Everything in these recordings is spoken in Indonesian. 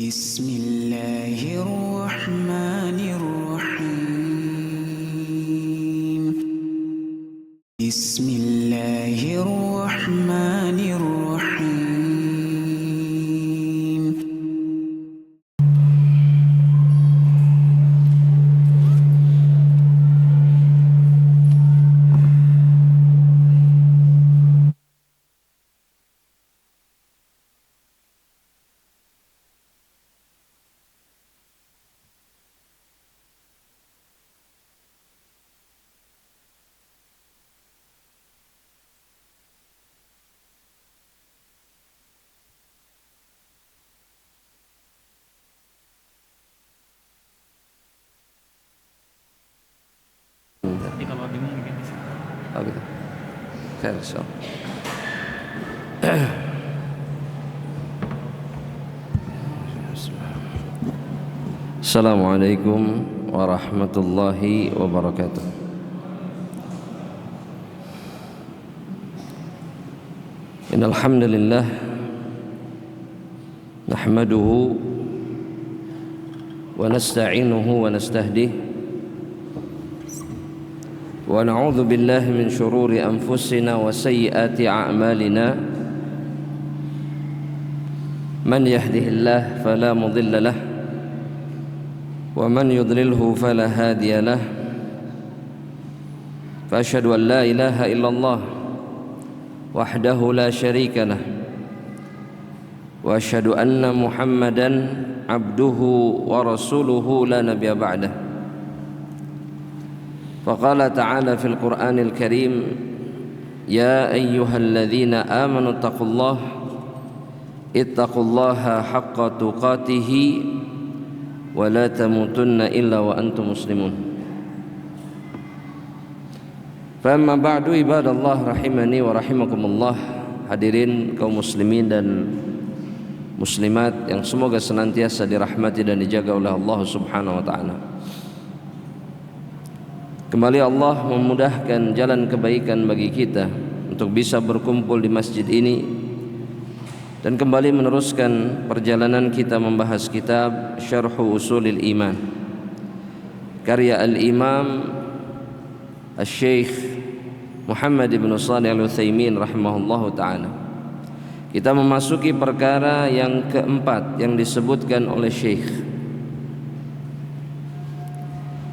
Bismillahirrahmanirrahim. Bismillahirrahmanirrahim. Jadi kalau bingung mungkin bisa. Oh gitu. Khair insyaallah. Assalamualaikum warahmatullahi wabarakatuh. Innal hamdalillah nahmaduhu wa nasta'inuhu wa nastahdihi wa na'udzu billahi min syururi anfusina wa sayyiati a'malina man yahdihillahu fala mudilla lahu wa man yudlilhu fala hadiya lahu fa asyhadu an la ilaha illallah wahdahu la syarika lahu wa asyhadu anna muhammadan abduhu wa rasuluhu la nabiyya ba'dahu. فقال تعالى في القرآن الكريم يا أيها الذين آمنوا اتقوا الله حق تقاته ولا تموتن إلا وأنتم مسلمون. فأما بعد عباد الله رحمني ورحمكم الله. Hadirin kaum muslimin dan muslimat yang semoga senantiasa dirahmati dan dijaga oleh Allah Subhanahu wa taala. Kembali Allah memudahkan jalan kebaikan bagi kita untuk bisa berkumpul di masjid ini dan kembali meneruskan perjalanan kita membahas kitab Syarhu Ushulil Iman karya Al-Imam Al-Syekh Muhammad ibn Shalih Al-Utsaimin rahimahullahu ta'ala. Kita memasuki perkara yang keempat yang disebutkan oleh Syekh,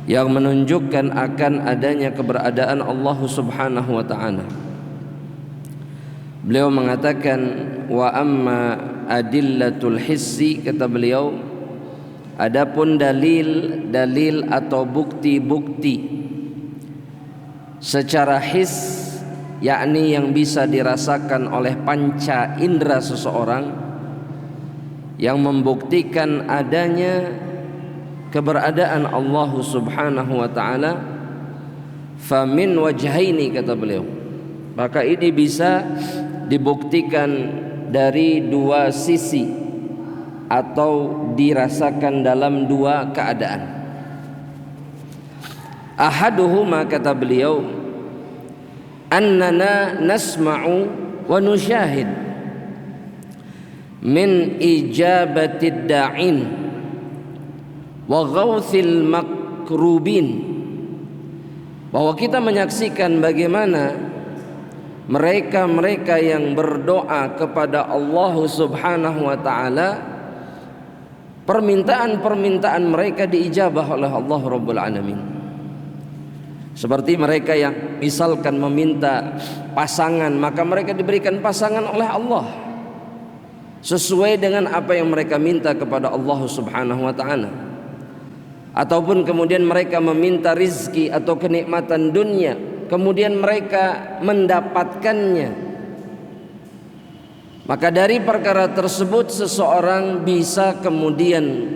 yang menunjukkan akan adanya keberadaan Allah Subhanahu wa taala. Beliau mengatakan wa amma adillatul hissi, kata beliau, adapun dalil atau bukti-bukti secara his, yakni yang bisa dirasakan oleh panca indera seseorang, yang membuktikan adanya keberadaan Allah Subhanahu wa taala, famin wajhaini, kata beliau, maka ini bisa dibuktikan dari dua sisi atau dirasakan dalam dua keadaan. Ahaduhuma, kata beliau, annana nasma'u wa nusyahid min ijabatid da'in wa ghawthil makrubin, bahwa kita menyaksikan bagaimana mereka-mereka yang berdoa kepada Allah Subhanahu wa taala, permintaan-permintaan mereka diijabah oleh Allah Rabbul Alamin. Seperti mereka yang misalkan meminta pasangan, maka mereka diberikan pasangan oleh Allah sesuai dengan apa yang mereka minta kepada Allah Subhanahu wa taala. Ataupun kemudian mereka meminta rizki atau kenikmatan dunia, kemudian mereka mendapatkannya, maka dari perkara tersebut seseorang bisa kemudian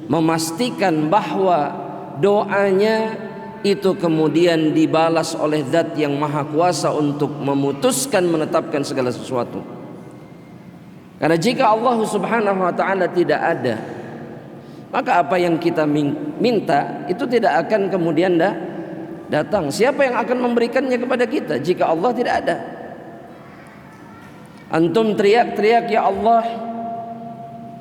memastikan bahwa doanya itu kemudian dibalas oleh Zat yang Maha Kuasa untuk memutuskan menetapkan segala sesuatu. Karena jika Allah Subhanahu wa taala tidak ada, maka apa yang kita minta itu tidak akan kemudian datang. Siapa yang akan memberikannya kepada kita jika Allah tidak ada? Antum teriak-teriak ya Allah,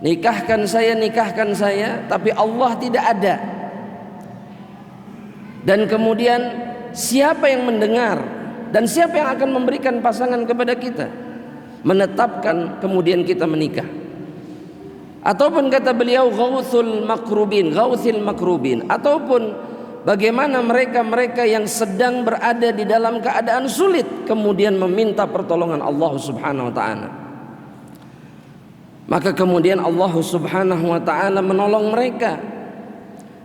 nikahkan saya, tapi Allah tidak ada. Dan kemudian siapa yang mendengar dan siapa yang akan memberikan pasangan kepada kita, menetapkan kemudian kita menikah. Ataupun kata beliau ghauthil makrubin, ataupun bagaimana mereka yang sedang berada di dalam keadaan sulit kemudian meminta pertolongan Allah Subhanahu wa taala. Maka kemudian Allah Subhanahu wa taala menolong mereka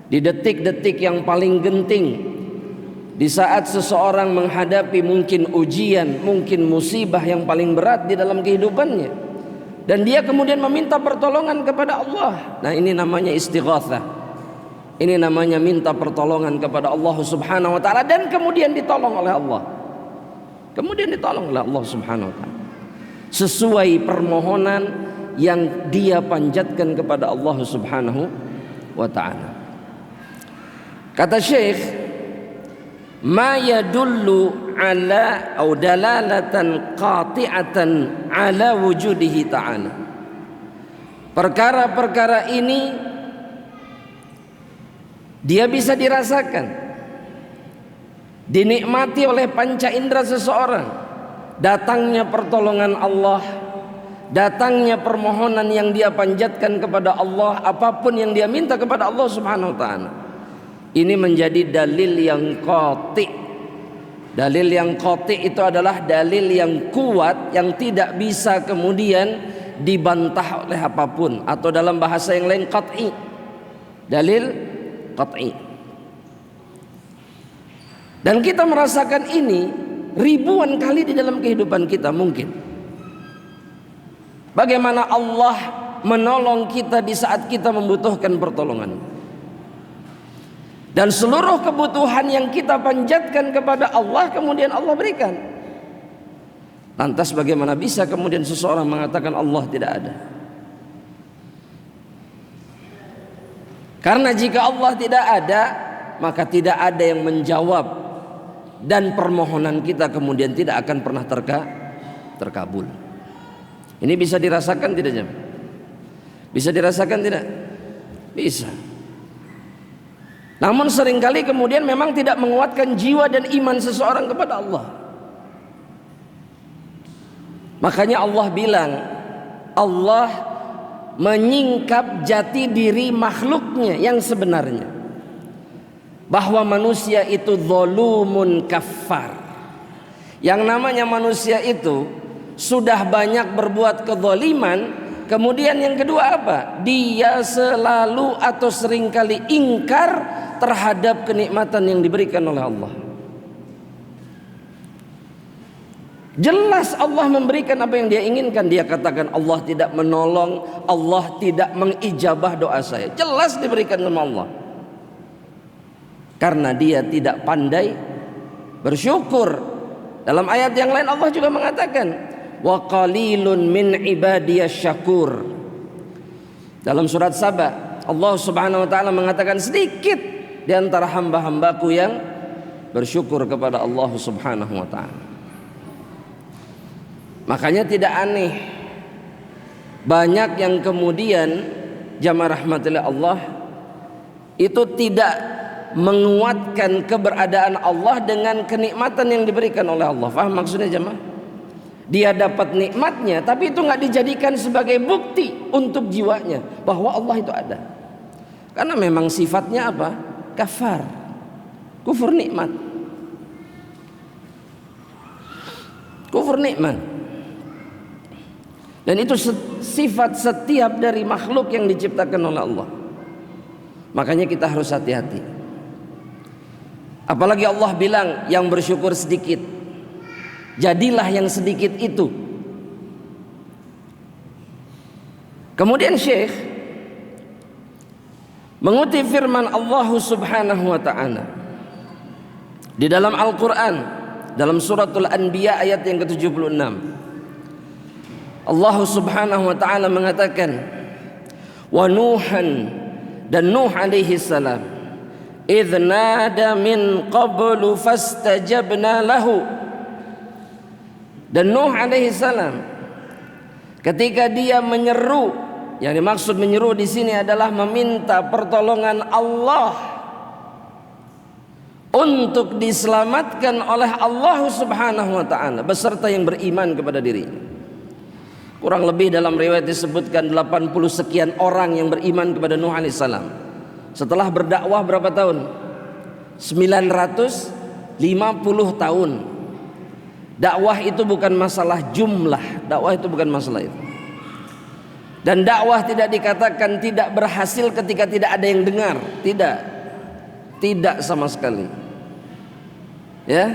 di detik-detik yang paling genting, di saat seseorang menghadapi mungkin ujian, mungkin musibah yang paling berat di dalam kehidupannya, dan dia kemudian meminta pertolongan kepada Allah. Nah, ini namanya istighatsah. Ini namanya minta pertolongan kepada Allah Subhanahu wa taala dan kemudian ditolong oleh Allah. Kemudian ditolong oleh Allah Subhanahu wa taala sesuai permohonan yang dia panjatkan kepada Allah Subhanahu wa taala. Kata Syekh, ma yadullu ala au dalalatan qati'atan ala wujudihi ta'ala. Perkara-perkara ini dia bisa dirasakan, dinikmati oleh panca indera seseorang. Datangnya pertolongan Allah, datangnya permohonan yang dia panjatkan kepada Allah, apapun yang dia minta kepada Allah Subhanahu wa taala. Ini menjadi dalil yang qati'. Dalil yang qati' itu adalah dalil yang kuat, yang tidak bisa kemudian dibantah oleh apapun, atau dalam bahasa yang lain qat'i. Dalil qat'i. Dan kita merasakan ini ribuan kali di dalam kehidupan kita mungkin. Bagaimana Allah menolong kita di saat kita membutuhkan pertolongan. Dan seluruh kebutuhan yang kita panjatkan kepada Allah kemudian Allah berikan. Lantas bagaimana bisa kemudian seseorang mengatakan Allah tidak ada? Karena jika Allah tidak ada, maka tidak ada yang menjawab, dan permohonan kita kemudian tidak akan pernah terkabul. Ini bisa dirasakan tidak, Jam? Bisa dirasakan tidak? Bisa. Namun seringkali kemudian memang tidak menguatkan jiwa dan iman seseorang kepada Allah. Makanya Allah bilang, Allah menyingkap jati diri makhluknya yang sebenarnya, bahwa manusia itu zalumun kafar. Yang namanya manusia itu sudah banyak berbuat kezaliman. Kemudian yang kedua apa? Dia selalu atau seringkali ingkar terhadap kenikmatan yang diberikan oleh Allah. Jelas Allah memberikan apa yang dia inginkan. Dia katakan Allah tidak menolong, Allah tidak mengijabah doa saya. Jelas diberikan sama Allah. Karena dia tidak pandai bersyukur. Dalam ayat yang lain Allah juga mengatakan, wa qalilun min ibadiyas syakur. Dalam surat Saba Allah Subhanahu wa taala mengatakan, sedikit di antara hamba-hambaku yang bersyukur kepada Allah Subhanahu wa taala. Makanya tidak aneh banyak yang kemudian jamaah rahmatillah Allah itu tidak menguatkan keberadaan Allah dengan kenikmatan yang diberikan oleh Allah. Faham maksudnya jamaah? Dia dapat nikmatnya, tapi itu nggak dijadikan sebagai bukti untuk jiwanya bahwa Allah itu ada. Karena memang sifatnya apa? Kafar, kufur nikmat, kufur nikmat. Dan itu sifat setiap dari makhluk yang diciptakan oleh Allah. Makanya kita harus hati-hati. Apalagi Allah bilang yang bersyukur sedikit, jadilah yang sedikit itu. Kemudian Syekh mengutip firman Allah Subhanahu wa taala di dalam Al-Qur'an dalam suratul Anbiya ayat yang ke-76. Allah Subhanahu wa taala mengatakan, wa Nuhan, dan Nuh alaihi salam, idz nada min qablu fastajabna lahu. Dan Nuh alaihi salam ketika dia menyeru Yang dimaksud menyeru di sini adalah meminta pertolongan Allah untuk diselamatkan oleh Allah Subhanahu wa taala beserta yang beriman kepada dirinya. Kurang lebih dalam riwayat disebutkan 80 sekian orang yang beriman kepada Nuh alaihissalam. Setelah berdakwah berapa tahun? 950 tahun. Dakwah itu bukan masalah jumlah, dakwah itu bukan masalah itu. Dan dakwah tidak dikatakan tidak berhasil ketika tidak ada yang dengar, tidak sama sekali. Ya,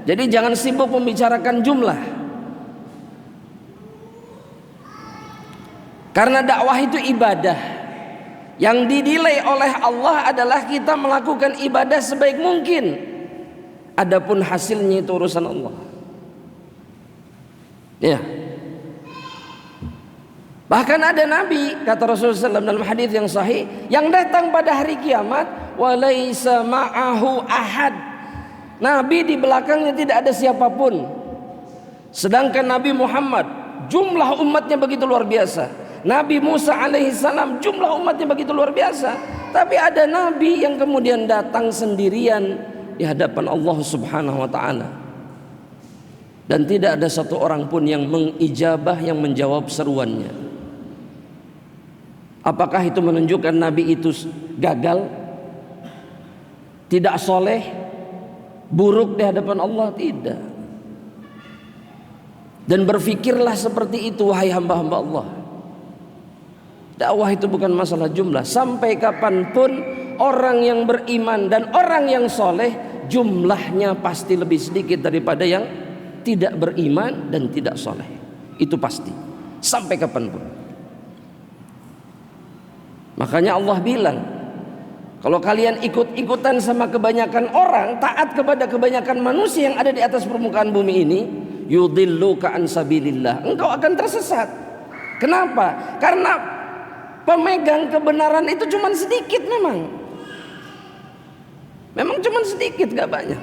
jadi jangan sibuk membicarakan jumlah, karena dakwah itu ibadah. Yang dinilai oleh Allah adalah kita melakukan ibadah sebaik mungkin. Adapun hasilnya itu urusan Allah. Ya. Bahkan ada nabi, kata Rasulullah SAW dalam hadis yang sahih, yang datang pada hari kiamat walaisa ma'ahu ahad. Nabi di belakangnya tidak ada siapapun. Sedangkan Nabi Muhammad jumlah umatnya begitu luar biasa. Nabi Musa alaihissalam jumlah umatnya begitu luar biasa. Tapi ada nabi yang kemudian datang sendirian di hadapan Allah Subhanahu wa taala. Dan tidak ada satu orang pun yang mengijabah, yang menjawab seruannya. Apakah itu menunjukkan nabi itu gagal, tidak soleh, buruk di hadapan Allah? Tidak. Dan berfikirlah seperti itu wahai hamba-hamba Allah. Dakwah itu bukan masalah jumlah. Sampai kapanpun orang yang beriman dan orang yang soleh jumlahnya pasti lebih sedikit daripada yang tidak beriman dan tidak soleh. Itu pasti. Sampai kapanpun. Makanya Allah bilang, kalau kalian ikut-ikutan sama kebanyakan orang, taat kepada kebanyakan manusia yang ada di atas permukaan bumi ini, yudilluka an sabilillah, engkau akan tersesat. Kenapa? Karena pemegang kebenaran itu cuma sedikit memang cuma sedikit, gak banyak.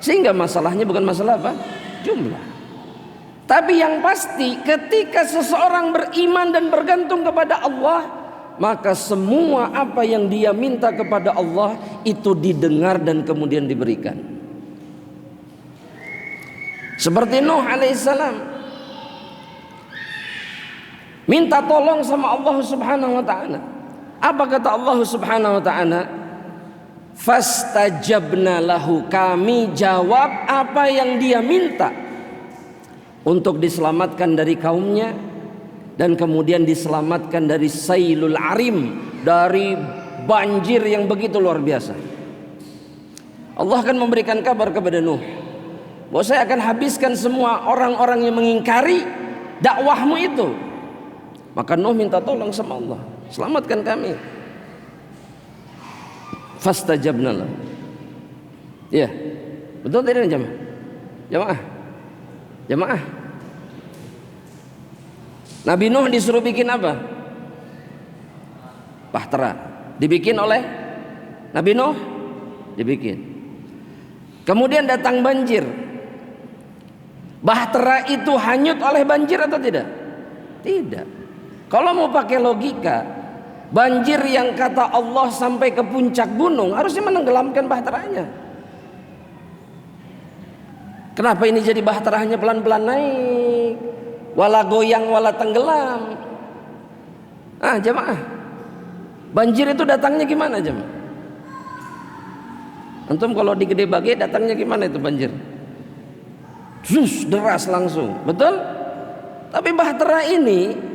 Sehingga masalahnya bukan masalah apa? Jumlah. Tapi yang pasti ketika seseorang beriman dan bergantung kepada Allah, maka semua apa yang dia minta kepada Allah itu didengar dan kemudian diberikan. Seperti Nuh alaihissalam minta tolong sama Allah Subhanahu wa taala. Apa kata Allah Subhanahu wa taala? Fastajabna lahu, kami jawab apa yang dia minta untuk diselamatkan dari kaumnya dan kemudian diselamatkan dari sailul arim, dari banjir yang begitu luar biasa. Allah akan memberikan kabar kepada Nuh bahwa saya akan habiskan semua orang-orang yang mengingkari dakwahmu itu. Maka Nuh minta tolong sama Allah, selamatkan kami. Fastajabna lahu. Ya, betul tidak jamaah? Jamaah. Nabi Nuh disuruh bikin apa? Bahtera. Dibikin oleh Nabi Nuh? Dibikin. Kemudian datang banjir. Bahtera itu hanyut oleh banjir atau tidak? Tidak. Kalau mau pakai logika, banjir yang kata Allah sampai ke puncak gunung harusnya menenggelamkan bahteranya. Kenapa ini jadi bahteranya pelan-pelan naik, wala goyang wala tenggelam? Jamaah, banjir itu datangnya gimana jemaah? Antum kalau di Gede Bage datangnya gimana itu banjir? Deras langsung, betul? Tapi bahtera ini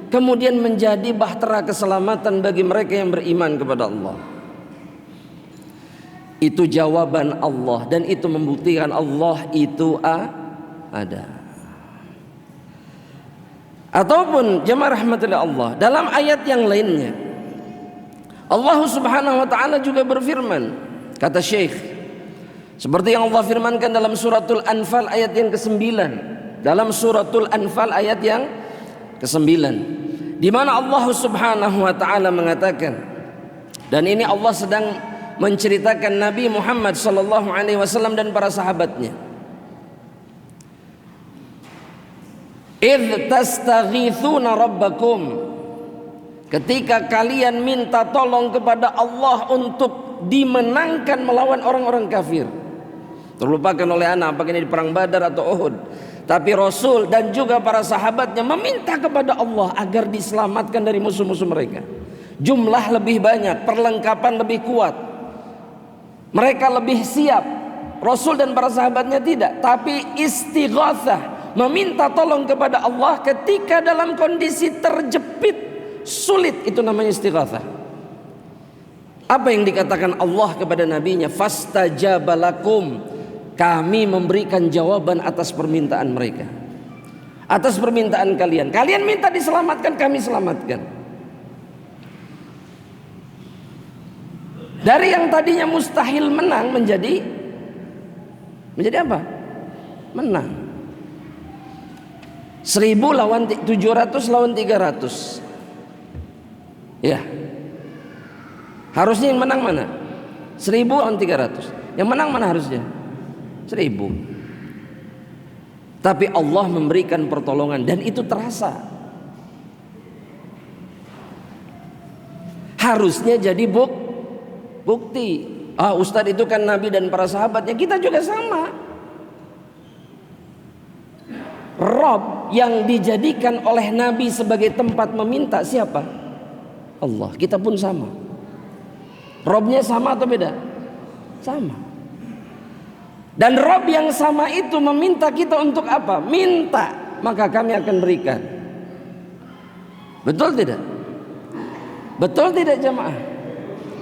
kemudian menjadi bahtera keselamatan bagi mereka yang beriman kepada Allah. Itu jawaban Allah dan itu membuktikan Allah itu ada. Ataupun jemaah rahmatullah Allah, dalam ayat yang lainnya Allah Subhanahu wa taala juga berfirman, kata Syekh, seperti yang Allah firmankan dalam suratul Anfal ayat yang ke-9. Dalam suratul Anfal ayat yang ke-9, di mana Allah Subhanahu wa taala mengatakan, dan ini Allah sedang menceritakan Nabi Muhammad sallallahu alaihi wasallam dan para sahabatnya. Idz tastaghitsuna rabbakum, ketika kalian minta tolong kepada Allah untuk dimenangkan melawan orang-orang kafir. Terlupakan oleh anak apakah ini di perang Badar atau Uhud. Tapi Rasul dan juga para sahabatnya meminta kepada Allah agar diselamatkan dari musuh-musuh mereka. Jumlah lebih banyak, perlengkapan lebih kuat. Mereka lebih siap. Rasul dan para sahabatnya tidak. Tapi istighatsah, meminta tolong kepada Allah ketika dalam kondisi terjepit, sulit, itu namanya istighatsah. Apa yang dikatakan Allah kepada nabinya? Fastajabalakum, kami memberikan jawaban atas permintaan mereka, atas permintaan kalian. Kalian minta diselamatkan, kami selamatkan. Dari yang tadinya mustahil menang menjadi apa? Menang. 1000 lawan 700 lawan 300. Ya. Harusnya yang menang mana? 1000 lawan 300. Yang menang mana harusnya? 1000. Tapi Allah memberikan pertolongan dan itu terasa. Harusnya jadi bukti. Ustadz itu kan Nabi dan para sahabatnya, kita juga sama. Rob yang dijadikan oleh Nabi sebagai tempat meminta siapa? Allah. Kita pun sama. Robnya sama atau beda? Sama. Dan Rob yang sama itu meminta kita untuk apa? Minta, maka kami akan berikan. Betul tidak? Betul tidak jamaah?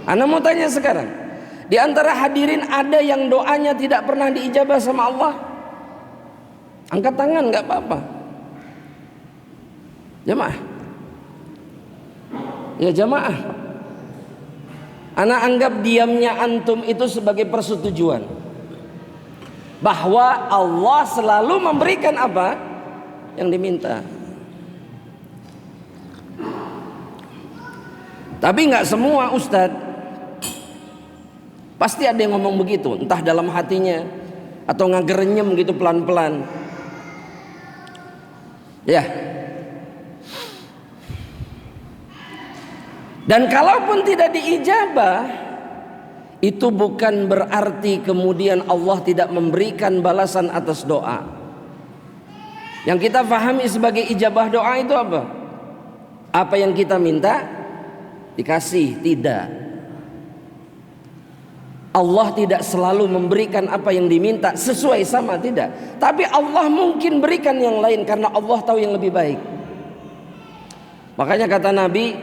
Ana mau tanya sekarang, di antara hadirin ada yang doanya tidak pernah diijabah sama Allah? Angkat tangan, nggak apa-apa. Jamaah. Ya jamaah. Ana anggap diamnya antum itu sebagai persetujuan bahwa Allah selalu memberikan apa yang diminta. Tapi nggak semua Ustadz. Pasti ada yang ngomong begitu, entah dalam hatinya atau ngagerenyem gitu pelan-pelan. Ya. Dan kalaupun tidak diijabah, itu bukan berarti kemudian Allah tidak memberikan balasan atas doa. Yang kita pahami sebagai ijabah doa itu apa? Apa yang kita minta dikasih? Tidak. Allah tidak selalu memberikan apa yang diminta sesuai sama, tidak. Tapi Allah mungkin berikan yang lain karena Allah tahu yang lebih baik. Makanya kata Nabi,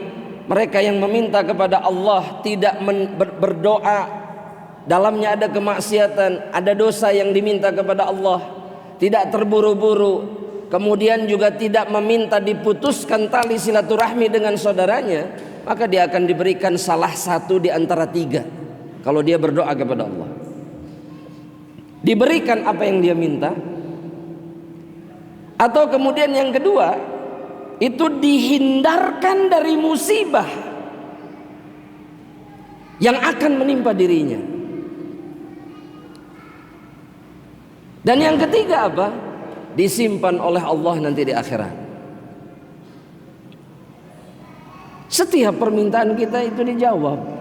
mereka yang meminta kepada Allah tidak berdoa dalamnya ada kemaksiatan, ada dosa yang diminta kepada Allah, tidak terburu-buru, kemudian juga tidak meminta diputuskan tali silaturahmi dengan saudaranya, maka dia akan diberikan salah satu di antara 3 kalau dia berdoa kepada Allah. Diberikan apa yang dia minta, atau kemudian yang kedua itu dihindarkan dari musibah yang akan menimpa dirinya. Dan yang ketiga apa? Disimpan oleh Allah nanti di akhirat. Setiap permintaan kita itu dijawab.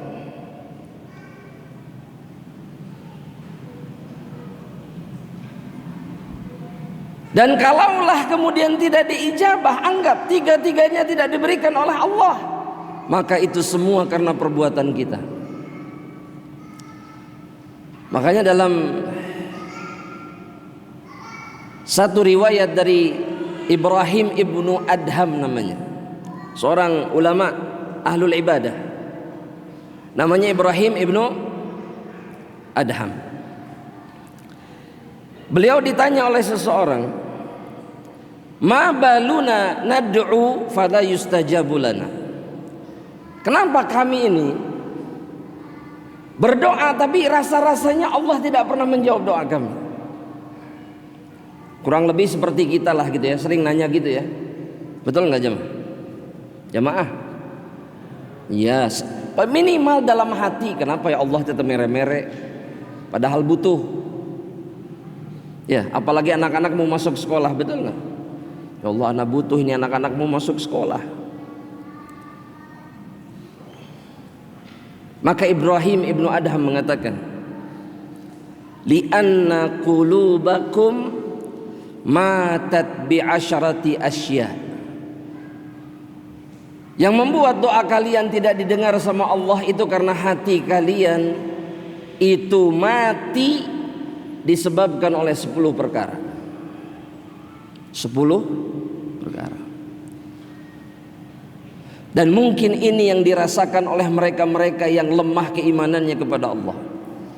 Dan kalaulah kemudian tidak diijabah, anggap 3-tiganya tidak diberikan oleh Allah, maka itu semua karena perbuatan kita. Makanya dalam satu riwayat dari Ibrahim ibnu Adham namanya, seorang ulama ahlul ibadah, namanya Ibrahim ibnu Adham. Beliau ditanya oleh seseorang, ma baluna nad'u fala yustajabu lana. Kenapa kami ini berdoa tapi rasa-rasanya Allah tidak pernah menjawab doa kami? Kurang lebih seperti kita lah gitu ya, sering nanya gitu ya. Betul nggak jemaah? Jemaah? Yes. Minimal dalam hati, kenapa ya Allah tetap mere-mere padahal butuh. Ya, apalagi anak-anak mau masuk sekolah, betul nggak? Ya Allah, anak butuh ini, anak-anak mau masuk sekolah. Maka Ibrahim ibnu Adham mengatakan, li'anna qulubakum matat bi'asharati asya. Yang membuat doa kalian tidak didengar sama Allah itu karena hati kalian itu mati disebabkan oleh 10 perkara. 10 perkara. Dan mungkin ini yang dirasakan oleh mereka-mereka yang lemah keimanannya kepada Allah.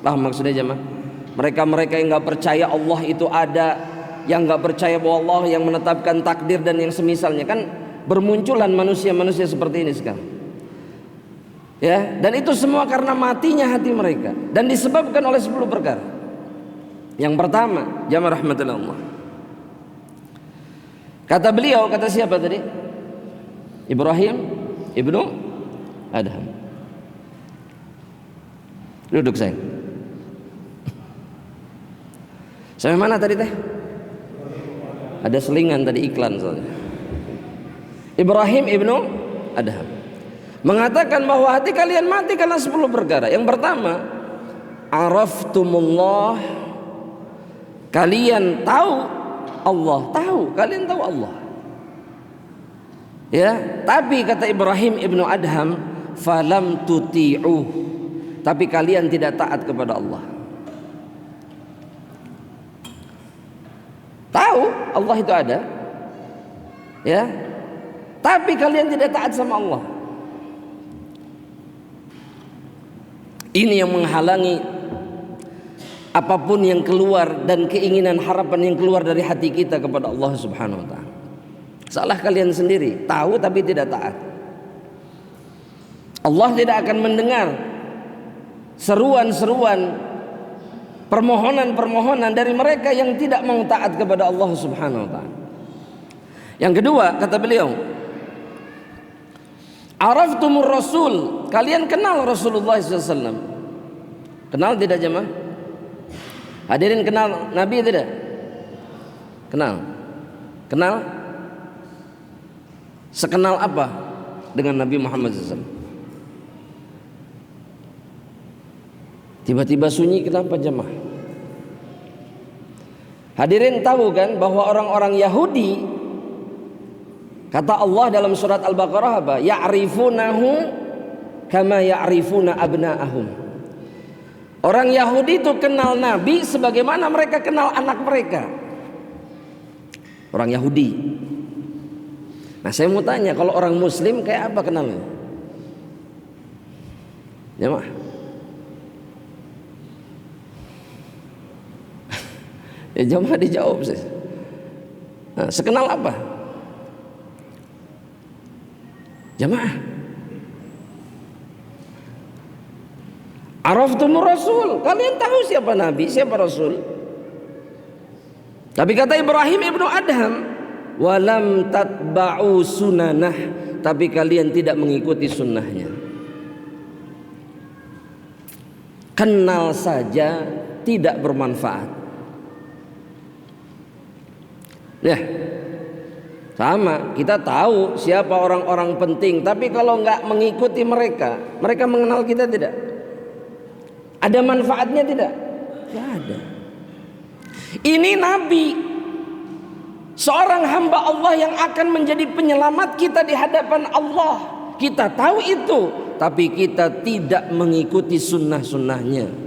Paham maksudnya jemaah? Mereka-mereka yang gak percaya Allah itu ada, yang gak percaya bahwa Allah yang menetapkan takdir dan yang semisalnya. Kan bermunculan manusia-manusia seperti ini sekarang. Ya, dan itu semua karena matinya hati mereka dan disebabkan oleh 10 perkara. Yang pertama, jamaah rahmatullah Allah. Kata beliau, kata siapa tadi? Ibrahim ibnu Adham. Duduk sayang. Sampai mana tadi teh? Ada selingan tadi, iklan soalnya. Ibrahim ibnu Adham mengatakan bahwa hati kalian mati karena 10 perkara. Yang pertama, araftumullah, kalian tahu Allah, kalian tahu Allah. Ya, tapi kata Ibrahim ibnu Adham, falam tuti'uh, tapi kalian tidak taat kepada Allah. Tahu Allah itu ada, ya, tapi kalian tidak taat sama Allah. Ini yang menghalangi apapun yang keluar dan keinginan harapan yang keluar dari hati kita kepada Allah Subhanahu wa taala. Salah kalian sendiri, tahu tapi tidak taat. Allah tidak akan mendengar seruan-seruan, permohonan-permohonan dari mereka yang tidak mau taat kepada Allah Subhanahu wa taala. Yang kedua, kata beliau, araftumur rasul, kalian kenal Rasulullah SAW. Kenal tidak jemaah? Hadirin kenal Nabi tidak? Kenal? Sekenal apa dengan Nabi Muhammad SAW? Tiba-tiba sunyi, kenapa jemaah? Hadirin tahu kan bahwa orang-orang Yahudi, kata Allah dalam surat Al-Baqarah apa? Ya'rifunahu kama ya'rifuna abna'ahum. Orang Yahudi itu kenal Nabi sebagaimana mereka kenal anak mereka. Orang Yahudi. Nah, saya mau tanya, kalau orang Muslim kayak apa kenalnya? Jemaah. Ya jemaah dijawab sih. Nah, sekenal apa? Jemaah. Araftumur rasul, kalian tahu siapa Nabi, siapa Rasul. Tapi kata Ibrahim ibnu Adham, walam tatba'u sunanah, tapi kalian tidak mengikuti sunnahnya. Kenal saja tidak bermanfaat. Ya, sama, kita tahu siapa orang-orang penting, tapi kalau nggak mengikuti mereka mengenal kita tidak? Ada manfaatnya tidak? Tidak ada. Ini Nabi, seorang hamba Allah yang akan menjadi penyelamat kita di hadapan Allah. Kita tahu itu, tapi kita tidak mengikuti sunnah-sunnahnya.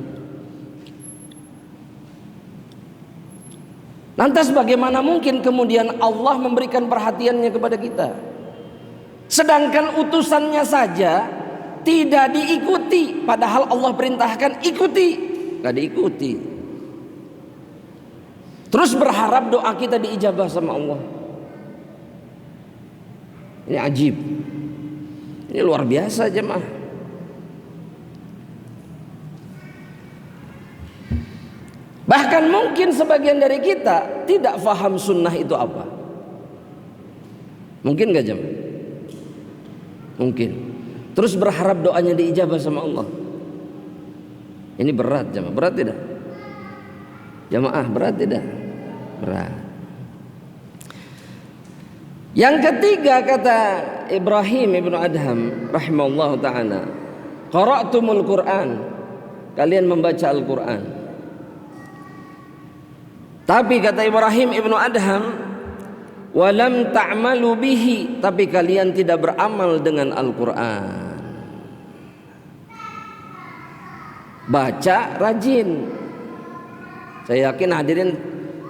Lantas bagaimana mungkin kemudian Allah memberikan perhatiannya kepada kita, sedangkan utusannya saja tidak diikuti, padahal Allah perintahkan ikuti, gak diikuti. Terus berharap doa kita diijabah sama Allah. Ini ajib, ini luar biasa jemaah. Bahkan mungkin sebagian dari kita tidak faham sunnah itu apa. Mungkin gak jemaah? Mungkin. Terus berharap doanya diijabah sama Allah. Ini berat jemaah, berat tidak? Jemaah, berat tidak? Berat. Yang ketiga kata Ibrahim ibnu Adham rahimahullah ta'ala, Qara'tumul Qur'an, kalian membaca Al-Qur'an. Tapi kata Ibrahim ibnu Adham, walam ta'malu bihi, tapi kalian tidak beramal dengan Al-Qur'an. Baca rajin. Saya yakin hadirin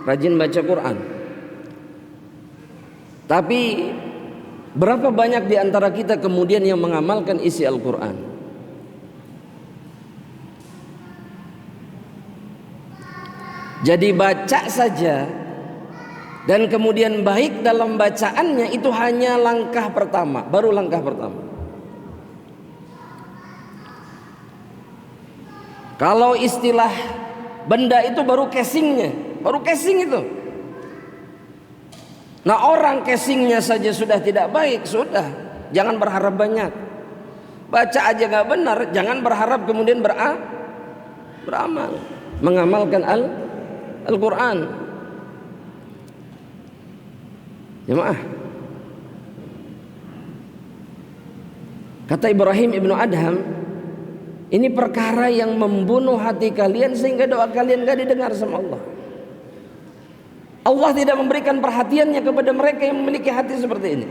rajin baca Quran. Tapi berapa banyak di antara kita kemudian yang mengamalkan isi Al-Qur'an? Jadi baca saja dan kemudian baik dalam bacaannya itu hanya langkah pertama, baru langkah pertama. Kalau istilah benda itu baru casingnya, baru casing itu. Nah, orang casingnya saja sudah tidak baik, sudah jangan berharap banyak. Baca aja nggak benar, jangan berharap kemudian beramal, mengamalkan Al-Quran. Jemaah, kata Ibrahim ibnu Adham, ini perkara yang membunuh hati kalian sehingga doa kalian gak didengar sama Allah. Allah tidak memberikan perhatiannya kepada mereka yang memiliki hati seperti ini,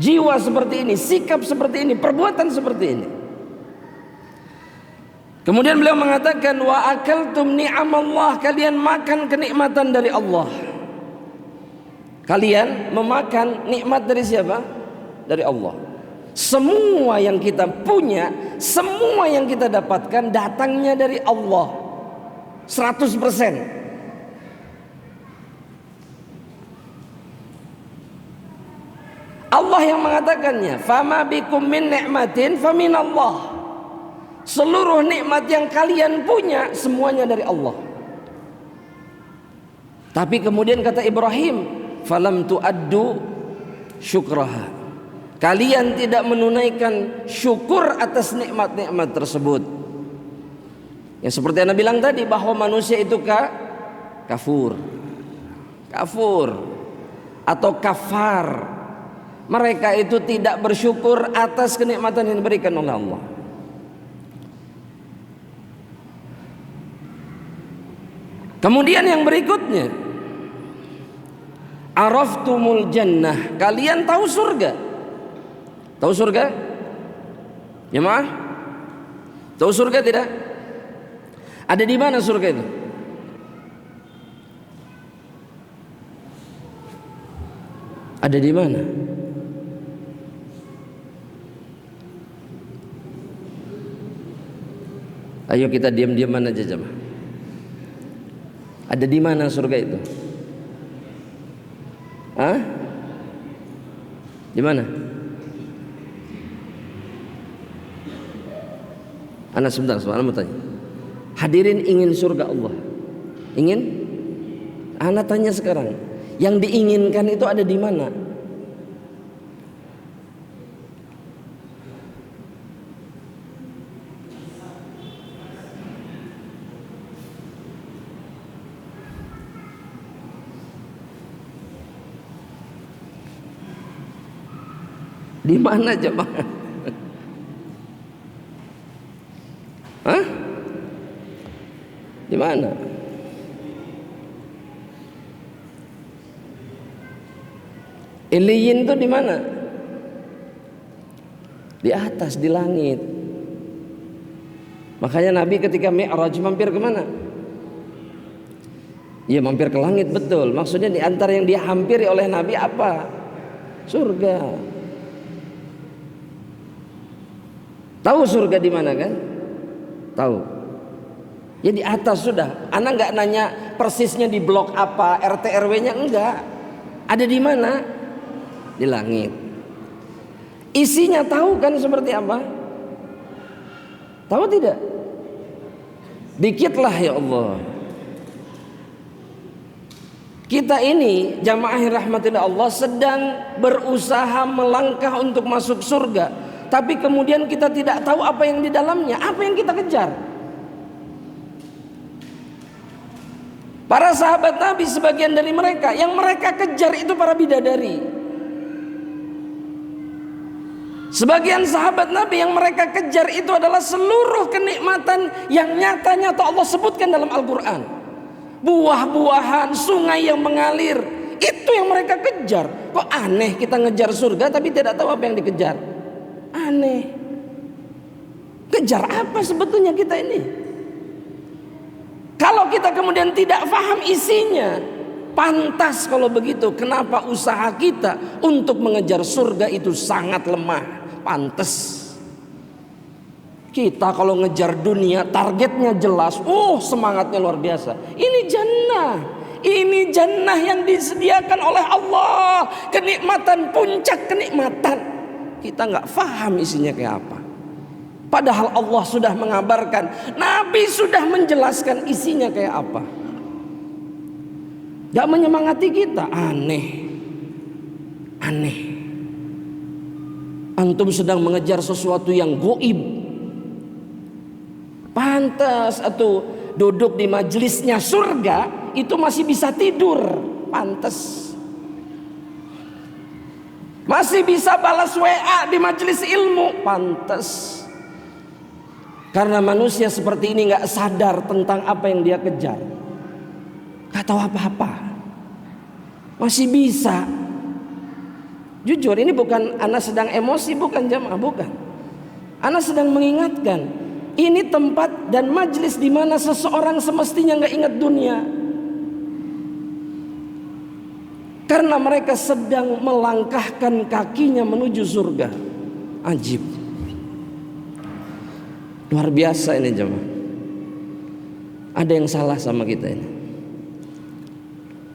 jiwa seperti ini, sikap seperti ini, perbuatan seperti ini. Kemudian beliau mengatakan, wa akaltum ni'amallah, kalian makan kenikmatan dari Allah. Kalian memakan nikmat dari siapa? Dari Allah. Semua yang kita punya, semua yang kita dapatkan datangnya dari Allah 100%. Allah yang mengatakannya, fama bikum min ni'matin faminallah. Seluruh nikmat yang kalian punya semuanya dari Allah. Tapi kemudian kata Ibrahim, falam tuaddu syukraha, kalian tidak menunaikan syukur atas nikmat-nikmat tersebut. Yang seperti Anda bilang tadi, bahwa manusia itu kafur atau kafar. Mereka itu tidak bersyukur atas kenikmatan yang diberikan oleh Allah. Kemudian yang berikutnya, araftumul jannah, kalian tahu surga. Tahu surga? Jemaah? Tahu surga tidak? Ada di mana surga itu? Ada di mana? Ayo kita diam-diaman aja jemaah. Ada di mana surga itu? Hah? Di mana? Anak sebentar, mau tanya. Hadirin ingin surga Allah? Ingin? Anak tanya sekarang, yang diinginkan itu ada di mana? Di mana jemaah? Hah? Di mana? Iliyin itu di mana? Di atas, di langit. Makanya Nabi ketika Mi'raj mampir ke mana? Ya mampir ke langit, betul. Maksudnya di antara yang dihampiri oleh Nabi apa? Surga. Tahu surga di mana kan? Tahu. Ya di atas sudah. Anak nggak nanya persisnya di blok apa, RT RW-nya enggak. Ada di mana? Di langit. Isinya tahu kan seperti apa? Tahu tidak? Dikitlah ya Allah. Kita ini jamaah rahmatillah Allah sedang berusaha melangkah untuk masuk surga. Tapi kemudian kita tidak tahu apa yang di dalamnya, apa yang kita kejar. Para sahabat Nabi sebagian dari mereka, yang mereka kejar itu para bidadari. Sebagian sahabat Nabi yang mereka kejar itu adalah seluruh kenikmatan yang nyata-nyata Allah sebutkan dalam Al-Quran. Buah-buahan, sungai yang mengalir, itu yang mereka kejar. Kok aneh kita ngejar surga tapi tidak tahu apa yang dikejar? Aneh. Kejar apa sebetulnya kita ini? Kalau kita kemudian tidak paham isinya, pantas kalau begitu kenapa usaha kita untuk mengejar surga itu sangat lemah. Pantas. Kita kalau ngejar dunia targetnya jelas, semangatnya luar biasa. Ini jannah yang disediakan oleh Allah, kenikmatan, puncak kenikmatan. Kita nggak paham isinya kayak apa. Padahal Allah sudah mengabarkan, Nabi sudah menjelaskan isinya kayak apa. Gak menyemangati kita, aneh. Antum sedang mengejar sesuatu yang goib. Pantas atau duduk di majelisnya surga itu masih bisa tidur. Pantas. Masih bisa balas WA di majelis ilmu. Pantas. Karena manusia seperti ini gak sadar tentang apa yang dia kejar. Gak tahu apa-apa. Masih bisa. Jujur ini bukan ana sedang emosi, bukan jamaah, bukan. Ana sedang mengingatkan, ini tempat dan majelis di mana seseorang semestinya nggak ingat dunia. Karena mereka sedang melangkahkan kakinya menuju surga. Ajib. Luar biasa ini jamaah. Ada yang salah sama kita ini.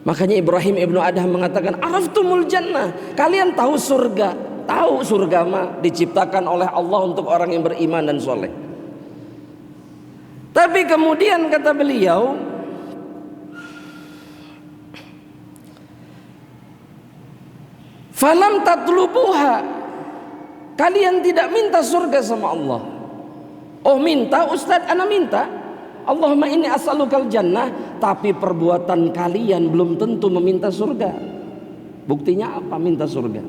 Makanya Ibrahim ibnu Adham mengatakan, araftumul jannah, kalian tahu surga. Tahu surga mah diciptakan oleh Allah untuk orang yang beriman dan soleh. Tapi kemudian kata beliau, falam tatlubuha, kalian tidak minta surga sama Allah. Oh minta Ustadz, ana minta. Allahumma inni as'alukal jannah, tapi perbuatan kalian belum tentu meminta surga. Buktinya apa minta surga?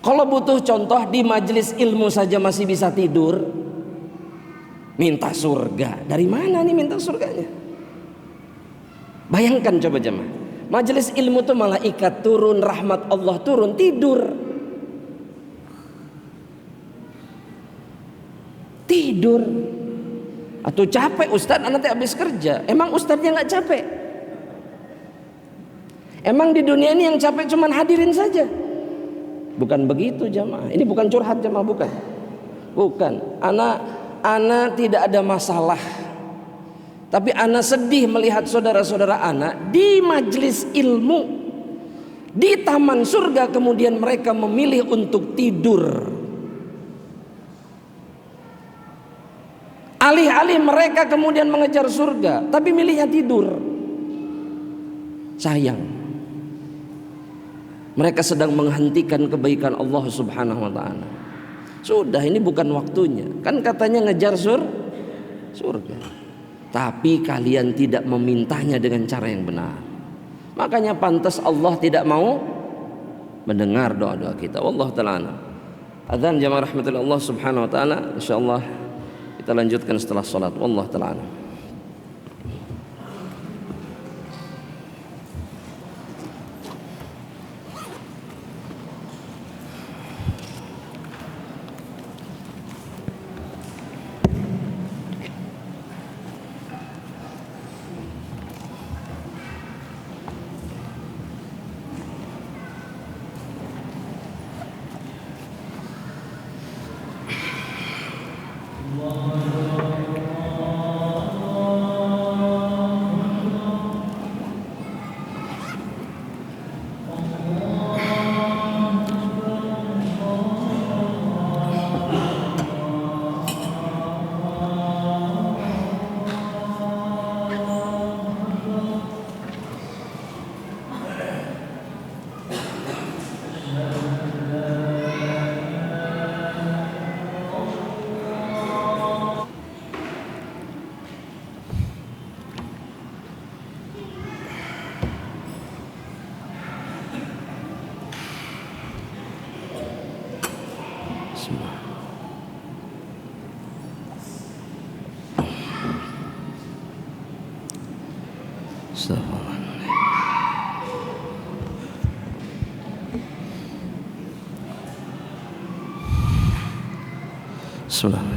Kalau butuh contoh di majelis ilmu saja masih bisa tidur, minta surga. Dari mana nih minta surganya? Bayangkan coba jemaah. Majelis ilmu tuh malaikat turun, rahmat Allah turun, tidur. Tidur. Atau capek Ustadz, nanti habis kerja. Emang Ustadznya nggak capek? Emang di dunia ini yang capek cuman hadirin saja? Bukan begitu jamaah. Ini bukan curhat jamaah, bukan. Bukan. Ana tidak ada masalah. Tapi ana sedih melihat saudara-saudara ana di majelis ilmu, di taman surga, kemudian mereka memilih untuk tidur. Alih-alih mereka kemudian mengejar surga, tapi milihnya tidur. Sayang. Mereka sedang menghentikan kebaikan Allah Subhanahu wa taala. Sudah, ini bukan waktunya. Kan katanya ngejar surga. Tapi kalian tidak memintanya dengan cara yang benar. Makanya pantas Allah tidak mau mendengar doa-doa kita. Wallahu taala. Adzan jamaah rahmatullah Allah Subhanahu wa taala. Insyaallah kita lanjutkan setelah salat. Wallahu taala.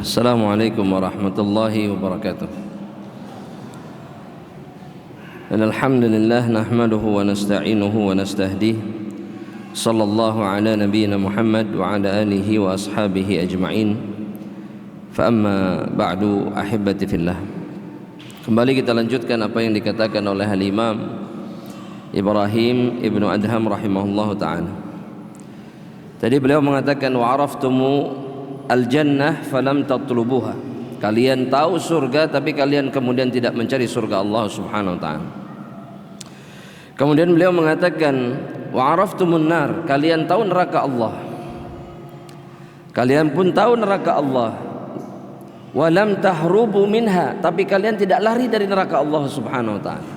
Assalamualaikum warahmatullahi wabarakatuh. Alhamdulillah nahmaduhu wa nasta'inuhu wa nastahdihi. Sallallahu ala nabiyyina Muhammad wa ala alihi wa ashabihi ajma'in. Fa amma ba'du ahibbati fillah. Kembali kita lanjutkan apa yang dikatakan oleh Al-Imam Ibrahim Ibnu Adham rahimahullahu ta'ala. Tadi beliau mengatakan wa araftumu al-jannah falam tatlubuha. Kalian tahu surga tapi kalian kemudian tidak mencari surga Allah Subhanahu wa ta'ala. Kemudian beliau mengatakan wa araftumun nar, kalian tahu neraka Allah. Kalian pun tahu neraka Allah. Wa lam tahrubu minha, tapi kalian tidak lari dari neraka Allah Subhanahu wa ta'ala.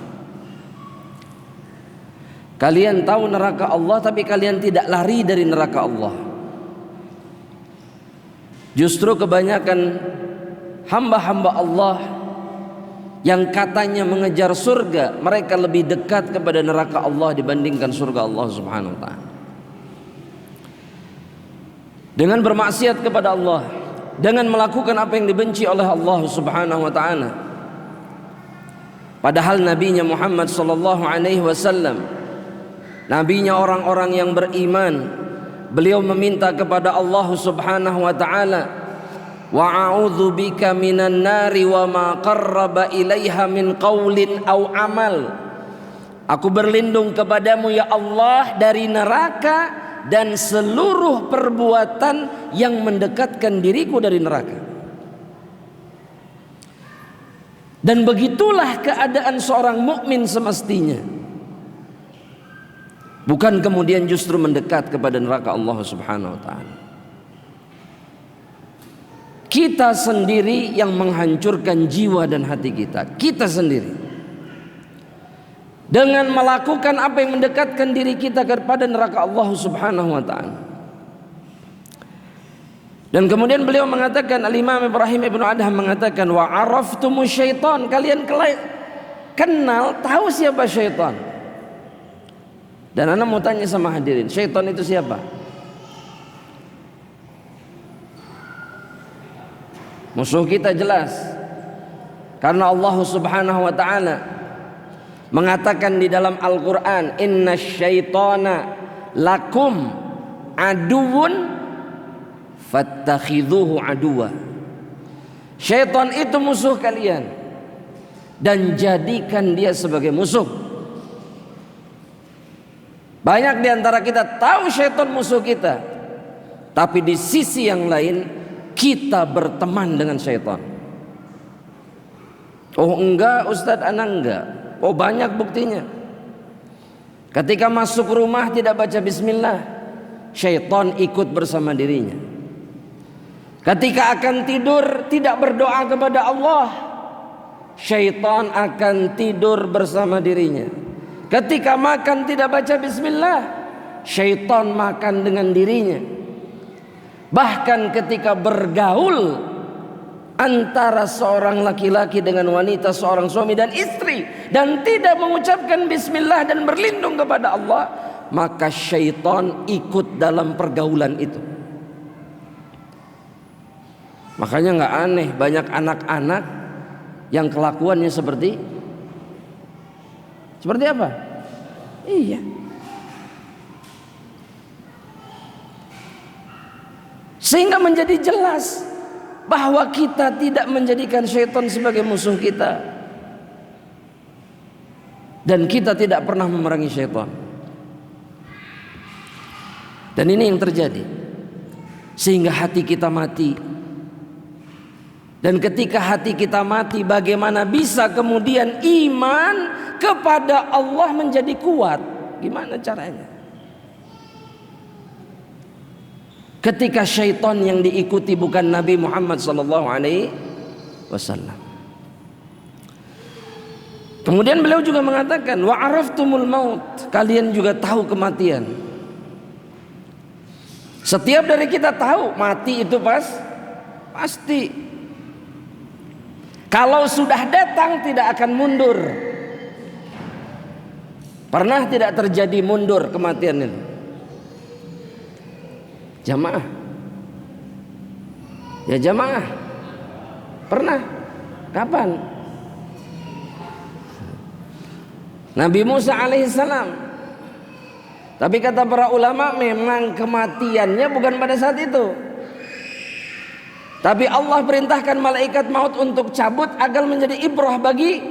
Kalian tahu neraka Allah tapi kalian tidak lari dari neraka Allah. Justru kebanyakan hamba-hamba Allah yang katanya mengejar surga, mereka lebih dekat kepada neraka Allah dibandingkan surga Allah Subhanahu wa ta'ala. Dengan bermaksiat kepada Allah, dengan melakukan apa yang dibenci oleh Allah Subhanahu wa ta'ala. Padahal nabinya Muhammad sallallahu alaihi wasallam, nabinya orang-orang yang beriman, beliau meminta kepada Allah Subhanahu wa ta'ala, wa a'udzu bika minan nari wa ma qarraba ilaiha min qaulin au amal. Aku berlindung kepadamu ya Allah dari neraka dan seluruh perbuatan yang mendekatkan diriku dari neraka. Dan begitulah keadaan seorang mukmin semestinya. Bukan kemudian justru mendekat kepada neraka Allah Subhanahu wa ta'ala. Kita sendiri yang menghancurkan jiwa dan hati kita. Kita sendiri. Dengan melakukan apa yang mendekatkan diri kita kepada neraka Allah Subhanahu wa ta'ala. Dan kemudian beliau mengatakan, Al-Imam Ibrahim Ibnu Adham mengatakan, wa araftumu syaitan, kalian kenal, tahu siapa syaitan. Dan ana mau tanya sama hadirin, syaitan itu siapa? Musuh kita jelas. Karena Allah Subhanahu wa ta'ala mengatakan di dalam Al-Qur'an, innasyaitana lakum aduwwun fattakhidhuhu aduwa. Syaitan itu musuh kalian dan jadikan dia sebagai musuh. Banyak di antara kita tahu syaitan musuh kita, tapi di sisi yang lain kita berteman dengan syaitan. Oh enggak Ustadz, anak enggak. Oh banyak buktinya. Ketika masuk rumah tidak baca bismillah, syaitan ikut bersama dirinya. Ketika akan tidur tidak berdoa kepada Allah, syaitan akan tidur bersama dirinya. Ketika makan tidak baca bismillah, syaitan makan dengan dirinya. Bahkan ketika bergaul antara seorang laki-laki dengan wanita, seorang suami dan istri, dan tidak mengucapkan bismillah dan berlindung kepada Allah, maka syaitan ikut dalam pergaulan itu. Makanya nggak aneh banyak anak-anak yang kelakuannya seperti apa? Iya. Sehingga menjadi jelas bahwa kita tidak menjadikan syaitan sebagai musuh kita, dan kita tidak pernah memerangi syaitan. Dan ini yang terjadi, sehingga hati kita mati. Dan ketika hati kita mati, bagaimana bisa kemudian iman kepada Allah menjadi kuat? Gimana caranya? Ketika syaitan yang diikuti bukan Nabi Muhammad SAW. Kemudian beliau juga mengatakan, wa araftumul maut, kalian juga tahu kematian. Setiap dari kita tahu mati itu pasti. Kalau sudah datang tidak akan mundur. Pernah tidak terjadi mundur kematian itu? Jamaah. Ya jamaah. Pernah. Kapan? Nabi Musa alaihissalam. Tapi kata para ulama memang kematiannya bukan pada saat itu. Tapi Allah perintahkan malaikat maut untuk cabut agar menjadi ibrah bagi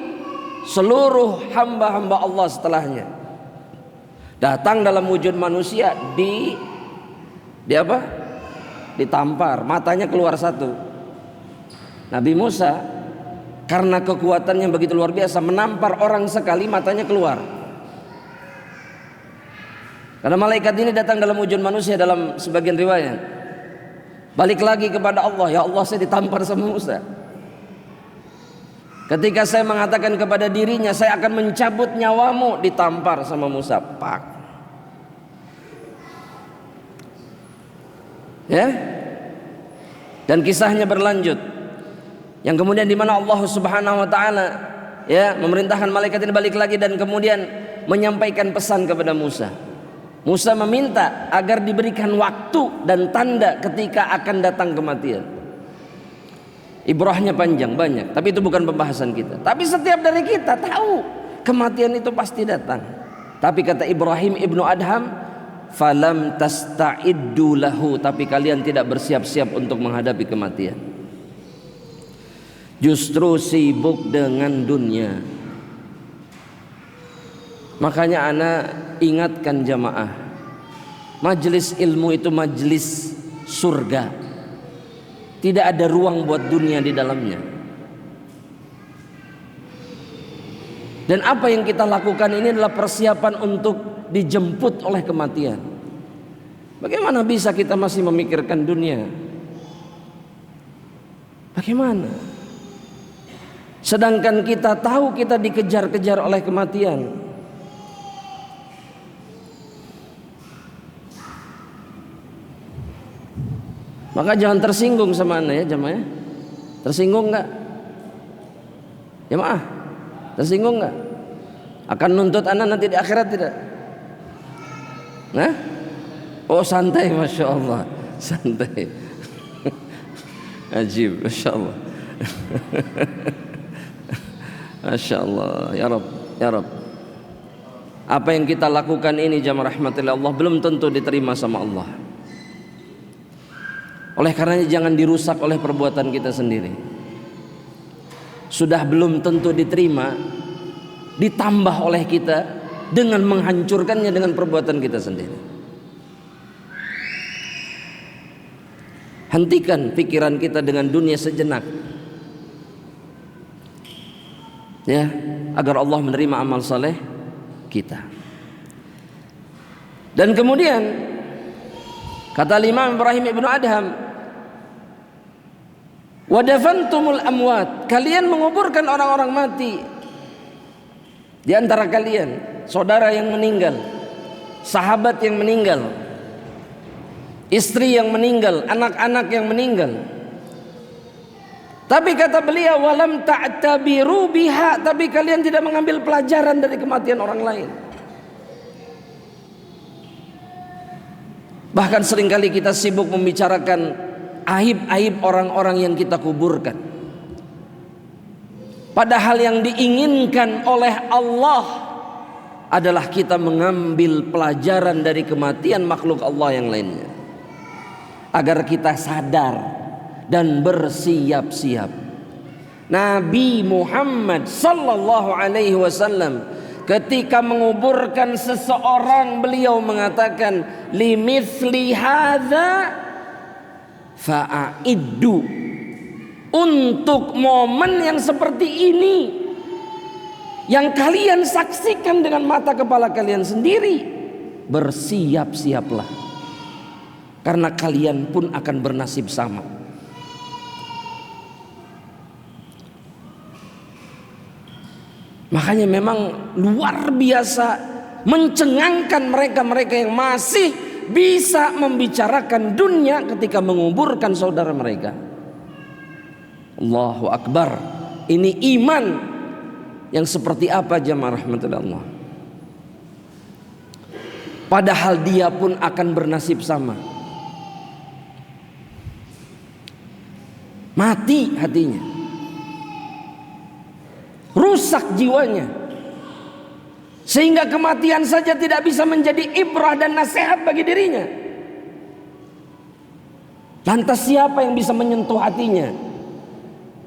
seluruh hamba-hamba Allah setelahnya. Datang dalam wujud manusia di apa? Ditampar, matanya keluar satu. Nabi Musa karena kekuatannya begitu luar biasa, menampar orang sekali matanya keluar. Karena malaikat ini datang dalam wujud manusia dalam sebagian riwayat. Balik lagi kepada Allah, ya Allah saya ditampar sama Musa. Ketika saya mengatakan kepada dirinya saya akan mencabut nyawamu, ditampar sama Musa, pak. Ya. Dan kisahnya berlanjut. Yang kemudian di mana Allah Subhanahu wa taala ya memerintahkan malaikat ini balik lagi dan kemudian menyampaikan pesan kepada Musa. Musa meminta agar diberikan waktu dan tanda ketika akan datang kematian. Ibrahnya panjang banyak, tapi itu bukan pembahasan kita. Tapi setiap dari kita tahu kematian itu pasti datang. Tapi kata Ibrahim ibnu Adham, falam tasta'iddu lahu, tapi kalian tidak bersiap-siap untuk menghadapi kematian. Justru sibuk dengan dunia. Makanya ana ingatkan jamaah, majelis ilmu itu majelis surga. Tidak ada ruang buat dunia di dalamnya. Dan apa yang kita lakukan ini adalah persiapan untuk dijemput oleh kematian. Bagaimana bisa kita masih memikirkan dunia? Bagaimana? Sedangkan kita tahu kita dikejar-kejar oleh kematian. Maka jangan tersinggung sama anda ya jamaah. Tersinggung enggak? Jamaah, tersinggung enggak? Akan nuntut anda nanti di akhirat tidak? Nah? Oh santai, masya Allah, santai. Ajib, masya Allah. Masya Allah, ya Rabb, ya Rabb. Apa yang kita lakukan ini jamaah rahmatillah Allah belum tentu diterima sama Allah. Oleh karenanya jangan dirusak oleh perbuatan kita sendiri. Sudah belum tentu diterima, ditambah oleh kita dengan menghancurkannya dengan perbuatan kita sendiri. Hentikan pikiran kita dengan dunia sejenak, ya, agar Allah menerima amal saleh kita. Dan kemudian kata Imam Ibrahim ibnu Adham, wadafantumul amwat, kalian menguburkan orang-orang mati. Di antara kalian saudara yang meninggal, sahabat yang meninggal, istri yang meninggal, anak-anak yang meninggal. Tapi kata beliau, walam ta'tabiru biha, tapi kalian tidak mengambil pelajaran dari kematian orang lain. Bahkan seringkali kita sibuk membicarakan aib-aib orang-orang yang kita kuburkan. Padahal yang diinginkan oleh Allah adalah kita mengambil pelajaran dari kematian makhluk Allah yang lainnya, agar kita sadar dan bersiap-siap. Nabi Muhammad sallallahu alaihi wasallam ketika menguburkan seseorang, beliau mengatakan, limithli hadza fa'iddu, untuk momen yang seperti ini yang kalian saksikan dengan mata kepala kalian sendiri, bersiap-siaplah, karena kalian pun akan bernasib sama. Makanya memang luar biasa mencengangkan mereka-mereka yang masih bisa membicarakan dunia ketika menguburkan saudara mereka. Allahu Akbar. Ini iman yang seperti apa jamaah rahmatullah Allah. padahal dia pun akan bernasib sama. Mati hatinya, rusak jiwanya, sehingga kematian saja tidak bisa menjadi ibrah dan nasihat bagi dirinya. Lantas siapa yang bisa menyentuh hatinya?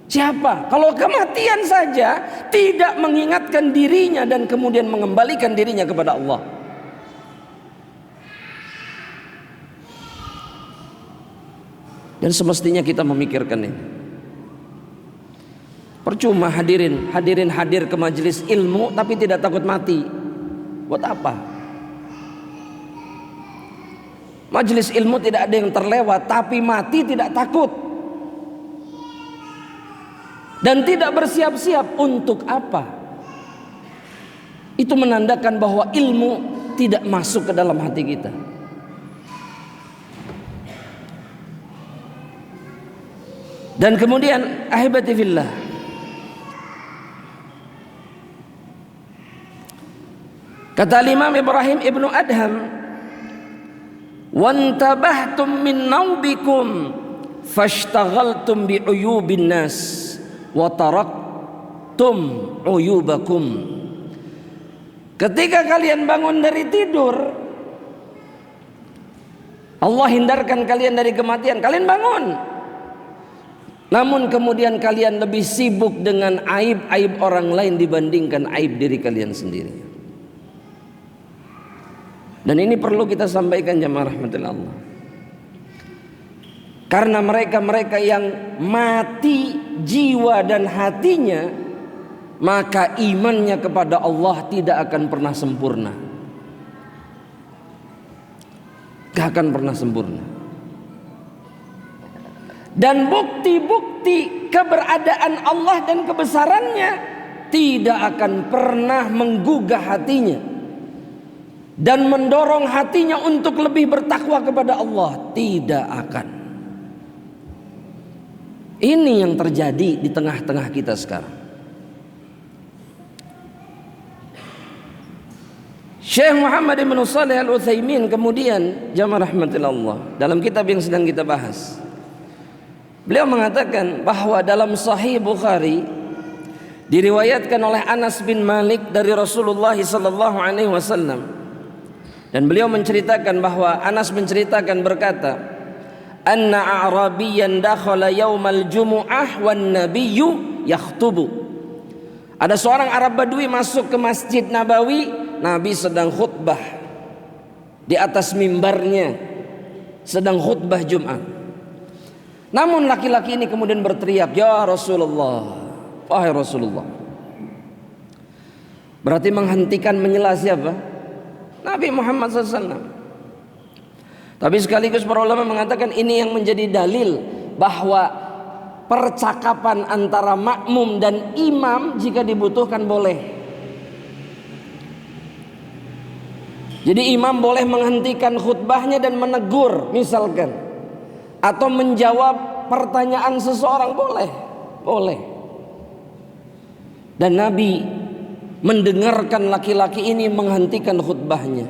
Siapa? Kalau kematian saja tidak mengingatkan dirinya dan kemudian mengembalikan dirinya kepada Allah. Dan semestinya kita memikirkan ini. Percuma hadirin hadir ke majelis ilmu tapi tidak takut mati. Buat apa? Majelis ilmu tidak ada yang terlewat, tapi mati tidak takut. Dan tidak bersiap-siap untuk apa? Itu menandakan bahwa ilmu tidak masuk ke dalam hati kita. Dan kemudian ahibati fillah, kata Imam Ibrahim Ibnu Adham, "Wantabahtum min naubikum fashtaghaltum bi uyubin nas wa taraktum uyubakum." Ketika kalian bangun dari tidur, Allah hindarkan kalian dari kematian, kalian bangun. Namun kemudian kalian lebih sibuk dengan aib-aib orang lain dibandingkan aib diri kalian sendiri. Dan ini perlu kita sampaikan jamaah rahmatillah Allah. Karena mereka-mereka yang mati jiwa dan hatinya, maka imannya kepada Allah tidak akan pernah sempurna. Gak akan pernah sempurna. Dan bukti-bukti keberadaan Allah dan kebesarannya tidak akan pernah menggugah hatinya dan mendorong hatinya untuk lebih bertakwa kepada Allah. Tidak akan. Ini yang terjadi di tengah-tengah kita sekarang. Syekh Muhammad bin Shalih Al-Utsaimin kemudian, jamaah rahmatillah Allah, dalam kitab yang sedang kita bahas, beliau mengatakan bahwa dalam Sahih Bukhari diriwayatkan oleh Anas bin Malik dari Rasulullah sallallahu alaihi wasallam, dan beliau menceritakan bahwa Anas menceritakan berkata, "Anna a'rabiyyan dakhala yaumal jumu'ah wan nabiyyu yakhtubu." Ada seorang Arab Badui masuk ke Masjid Nabawi, Nabi sedang khutbah di atas mimbarnya, sedang khutbah Jumat. Namun laki-laki ini kemudian berteriak, "Ya Rasulullah, wahai Rasulullah." Berarti menghentikan menyela siapa? Nabi Muhammad SAW. Tapi sekaligus para ulama mengatakan ini yang menjadi dalil bahwa percakapan antara makmum dan imam jika dibutuhkan boleh. Jadi imam boleh menghentikan khutbahnya dan menegur misalkan, atau menjawab pertanyaan seseorang, boleh. Dan Nabi mendengarkan laki-laki ini menghentikan khutbahnya.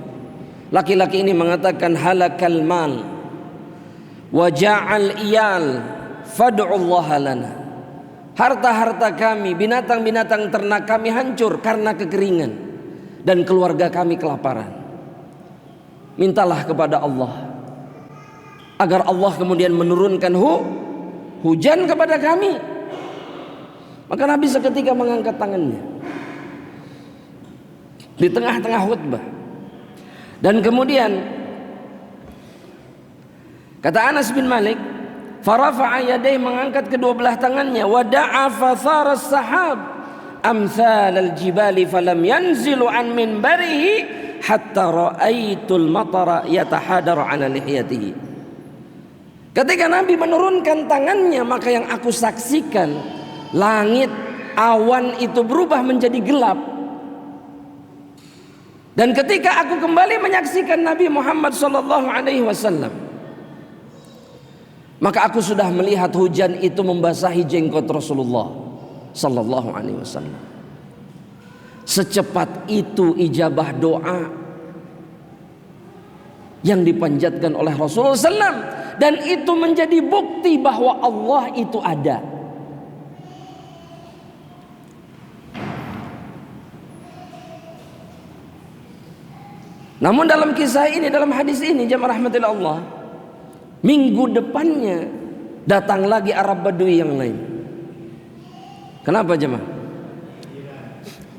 Laki-laki ini mengatakan, "Halakal mal wa ja'al iyal fad'ullaha lana." Harta-harta kami, binatang-binatang ternak kami hancur karena kekeringan, dan keluarga kami kelaparan. Mintalah kepada Allah agar Allah kemudian menurunkan hujan kepada kami. Maka Nabi seketika mengangkat tangannya di tengah-tengah khutbah. Dan kemudian kata Anas bin Malik, farafa'a yadayhi, mengangkat kedua belah tangannya, wada'a fathara as-sahab amsal al-jibali falam yanzilu an minbarihi hatta ra'aitul matara yatahadaru ala lihiyatihi. Ketika Nabi menurunkan tangannya, maka yang aku saksikan, langit, awan itu berubah menjadi gelap. Dan ketika aku kembali menyaksikan Nabi Muhammad sallallahu alaihi wasallam, maka aku sudah melihat hujan itu membasahi jenggot Rasulullah sallallahu alaihi wasallam. Secepat itu ijabah doa. yang dipanjatkan oleh Rasulullah SAW, dan itu menjadi bukti bahwa Allah itu ada. Namun dalam kisah ini, dalam hadis ini, jamaah rahmatillah Allah, minggu depannya datang lagi Arab Badui yang lain. Kenapa jemaah?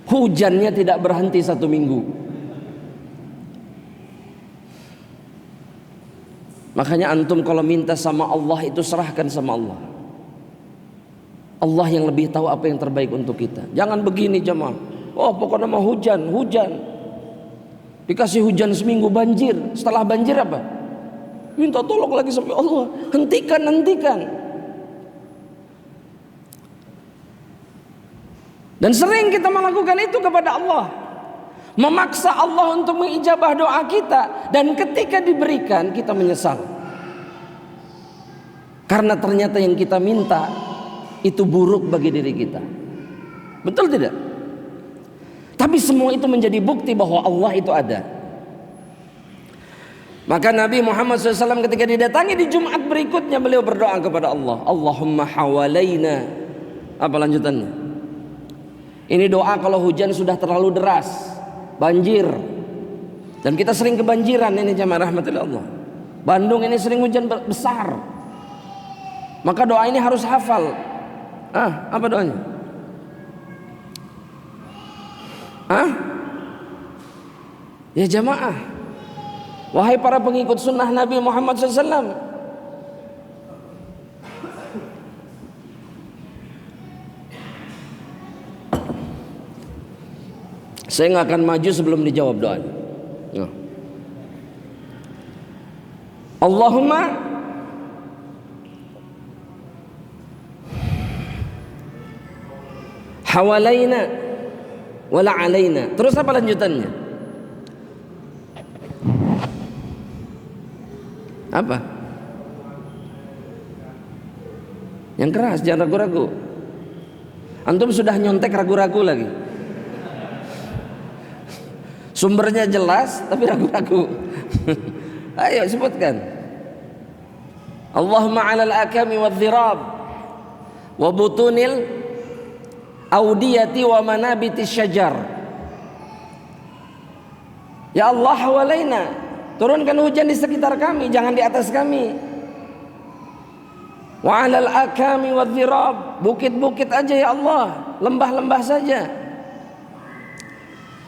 Hujannya tidak berhenti 1 minggu. Makanya antum kalau minta sama Allah itu serahkan sama Allah. Allah yang lebih tahu apa yang terbaik untuk kita. Jangan begini jemaah. Oh pokoknya mau hujan. Dikasih hujan seminggu banjir. Setelah banjir apa? Minta tolong lagi sama Allah. Hentikan. Dan sering kita melakukan itu kepada Allah, memaksa Allah untuk mengijabah doa kita, dan ketika diberikan kita menyesal karena ternyata yang kita minta itu buruk bagi diri kita. Betul tidak? Tapi semua itu menjadi bukti bahwa Allah itu ada. Maka Nabi Muhammad SAW ketika didatangi di Jumat berikutnya, beliau berdoa kepada Allah, Allahumma hawalaina. Apa lanjutannya? Ini doa kalau hujan sudah terlalu deras, banjir. Dan kita sering kebanjiran ini jamaah rahmatillah Allah. Bandung ini sering hujan besar. Maka doa ini harus hafal. Apa doanya? Ya jamaah, wahai para pengikut sunnah Nabi Muhammad SAW, saya nggak akan maju sebelum dijawab doanya. Allahumma hawalaina wala alaina. Terus apa lanjutannya? Apa? Yang keras, jangan ragu-ragu. Antum sudah nyontek ragu-ragu lagi. Sumbernya jelas tapi ragu-ragu. Ayo sebutkan. Allahumma 'alal akami wadh-dhirab wa butunil audiyati wa manabitis syajar. Ya Allah, hawalaina, turunkan hujan di sekitar kami, jangan di atas kami. Wa 'alal akami wadh-dhirab, bukit-bukit aja ya Allah, lembah-lembah saja.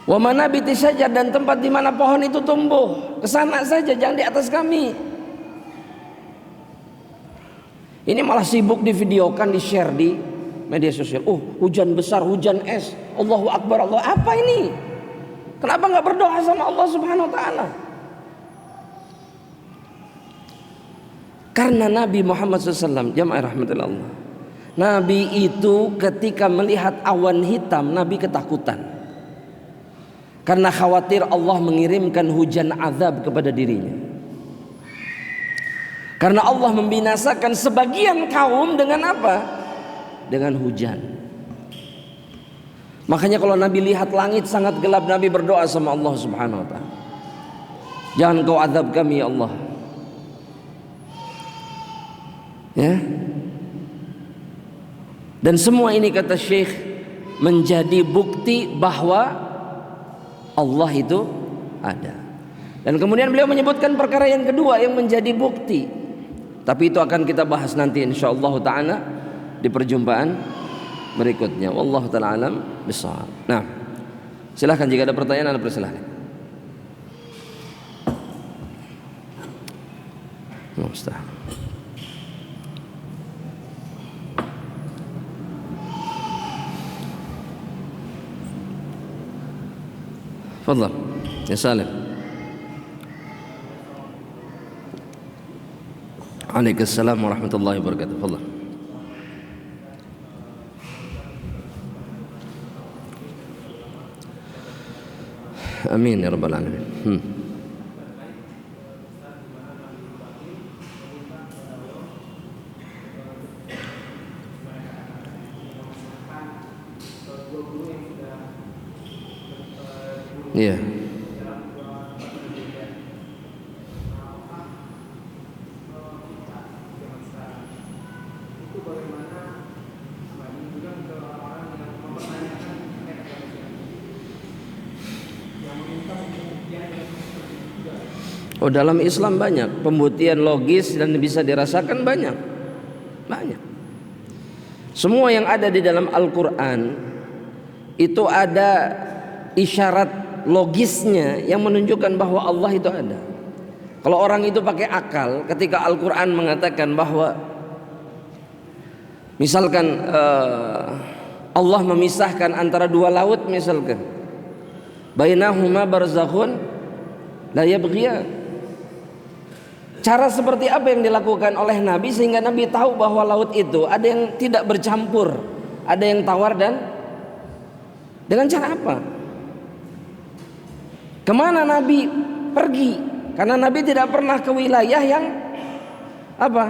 Wa manabiti saja, dan tempat di mana pohon itu tumbuh, ke sana saja, jangan di atas kami. Ini malah sibuk divideokan, di-share di media sosial. Hujan besar, hujan es, Allahu Akbar, Allah. Apa ini? Kenapa nggak berdoa sama Allah Subhanahu wa taala? Karena Nabi Muhammad SAW, jamaah rahmatullah Allah, Nabi itu ketika melihat awan hitam, Nabi ketakutan. Karena khawatir Allah mengirimkan hujan azab kepada dirinya. Karena Allah membinasakan sebagian kaum dengan apa? Dengan hujan. Makanya kalau Nabi lihat langit sangat gelap, Nabi berdoa sama Allah Subhanahu wa taala, jangan kau azab kami ya Allah. Ya. Dan semua ini kata Syekh menjadi bukti bahwa Allah itu ada. Dan kemudian beliau menyebutkan perkara yang kedua yang menjadi bukti. Tapi itu akan kita bahas nanti insyaallah taala di perjumpaan berikutnya. Wallahu taala alam bissawab. Nah, silahkan jika ada pertanyaan, Anda persilahkan. Mustahil. Fadhal ya Salim. Waalaikumsalam warahmatullahi wabarakatuh. Fadhal. Amin ya rabbal alamin. Iya. Oh, dalam Islam banyak pembuktian logis dan bisa dirasakan banyak. Semua yang ada di dalam Al-Quran itu ada isyarat logisnya yang menunjukkan bahwa Allah itu ada. Kalau orang itu pakai akal, ketika Al-Quran mengatakan bahwa misalkan Allah memisahkan antara dua laut, misalkan bainahuma barzakhun la yabghiyan. Cara seperti apa yang dilakukan oleh Nabi sehingga Nabi tahu bahwa laut itu ada yang tidak bercampur, ada yang tawar, dan dengan cara apa? Kemana Nabi pergi? Karena Nabi tidak pernah ke wilayah yang apa?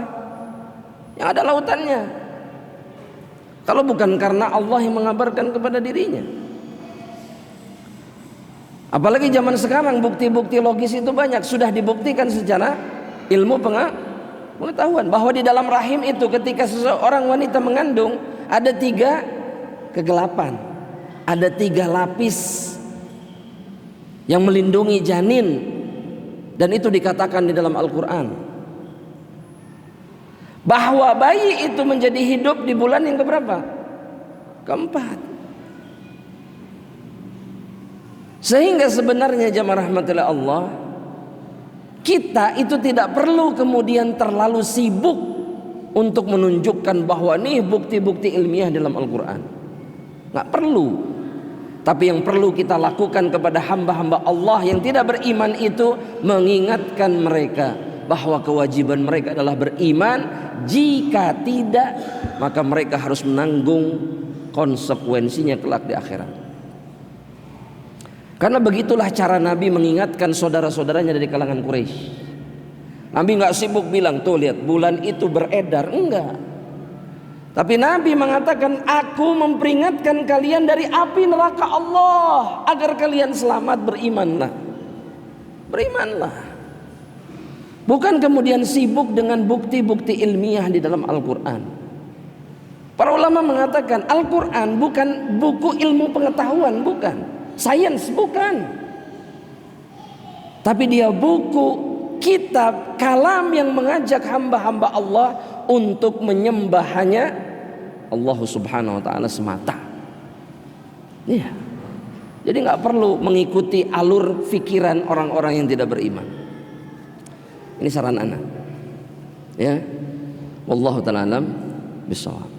Yang ada lautannya. Kalau bukan karena Allah yang mengabarkan kepada dirinya. Apalagi zaman sekarang bukti-bukti logis itu banyak, sudah dibuktikan secara ilmu pengetahuan bahwa di dalam rahim itu ketika seseorang wanita mengandung ada 3 kegelapan, ada 3 lapis yang melindungi janin, dan itu dikatakan di dalam Al-Quran bahwa bayi itu menjadi hidup di bulan yang keberapa? Keempat. Sehingga sebenarnya jamaah rahmatullah Allah, kita itu tidak perlu kemudian terlalu sibuk untuk menunjukkan bahwa nih bukti-bukti ilmiah dalam Al-Quran. Nggak perlu. Tapi yang perlu kita lakukan kepada hamba-hamba Allah yang tidak beriman itu, mengingatkan mereka bahwa kewajiban mereka adalah beriman. Jika tidak, maka mereka harus menanggung konsekuensinya kelak di akhirat. Karena begitulah cara Nabi mengingatkan saudara-saudaranya dari kalangan Quraisy. Nabi nggak sibuk bilang, tuh lihat bulan itu beredar, enggak. Tapi Nabi mengatakan, aku memperingatkan kalian dari api neraka Allah agar kalian selamat, berimanlah. Berimanlah. Bukan kemudian sibuk dengan bukti-bukti ilmiah di dalam Al-Quran. Para ulama mengatakan Al-Quran bukan buku ilmu pengetahuan, bukan sains, bukan. Tapi dia buku, kitab, kalam yang mengajak hamba-hamba Allah untuk menyembah hanya Allah subhanahu wa ta'ala semata. Ya. Jadi gak perlu mengikuti alur fikiran orang-orang yang tidak beriman. Ini saran anak. Ya. Wallahu ta'ala alam bisawab.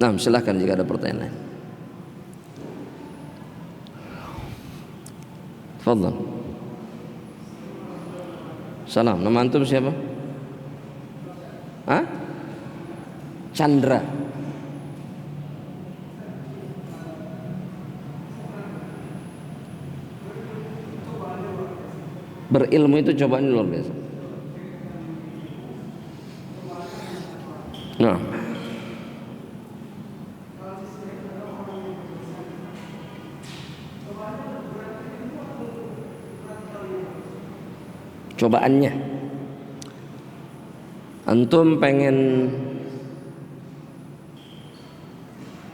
Nah, silahkan jika ada pertanyaan lain. Tafadhal. Salam. Nama antum siapa? Hah? Chandra. Berilmu itu cobaan luar biasa. Nah, cobaannya, antum pengen,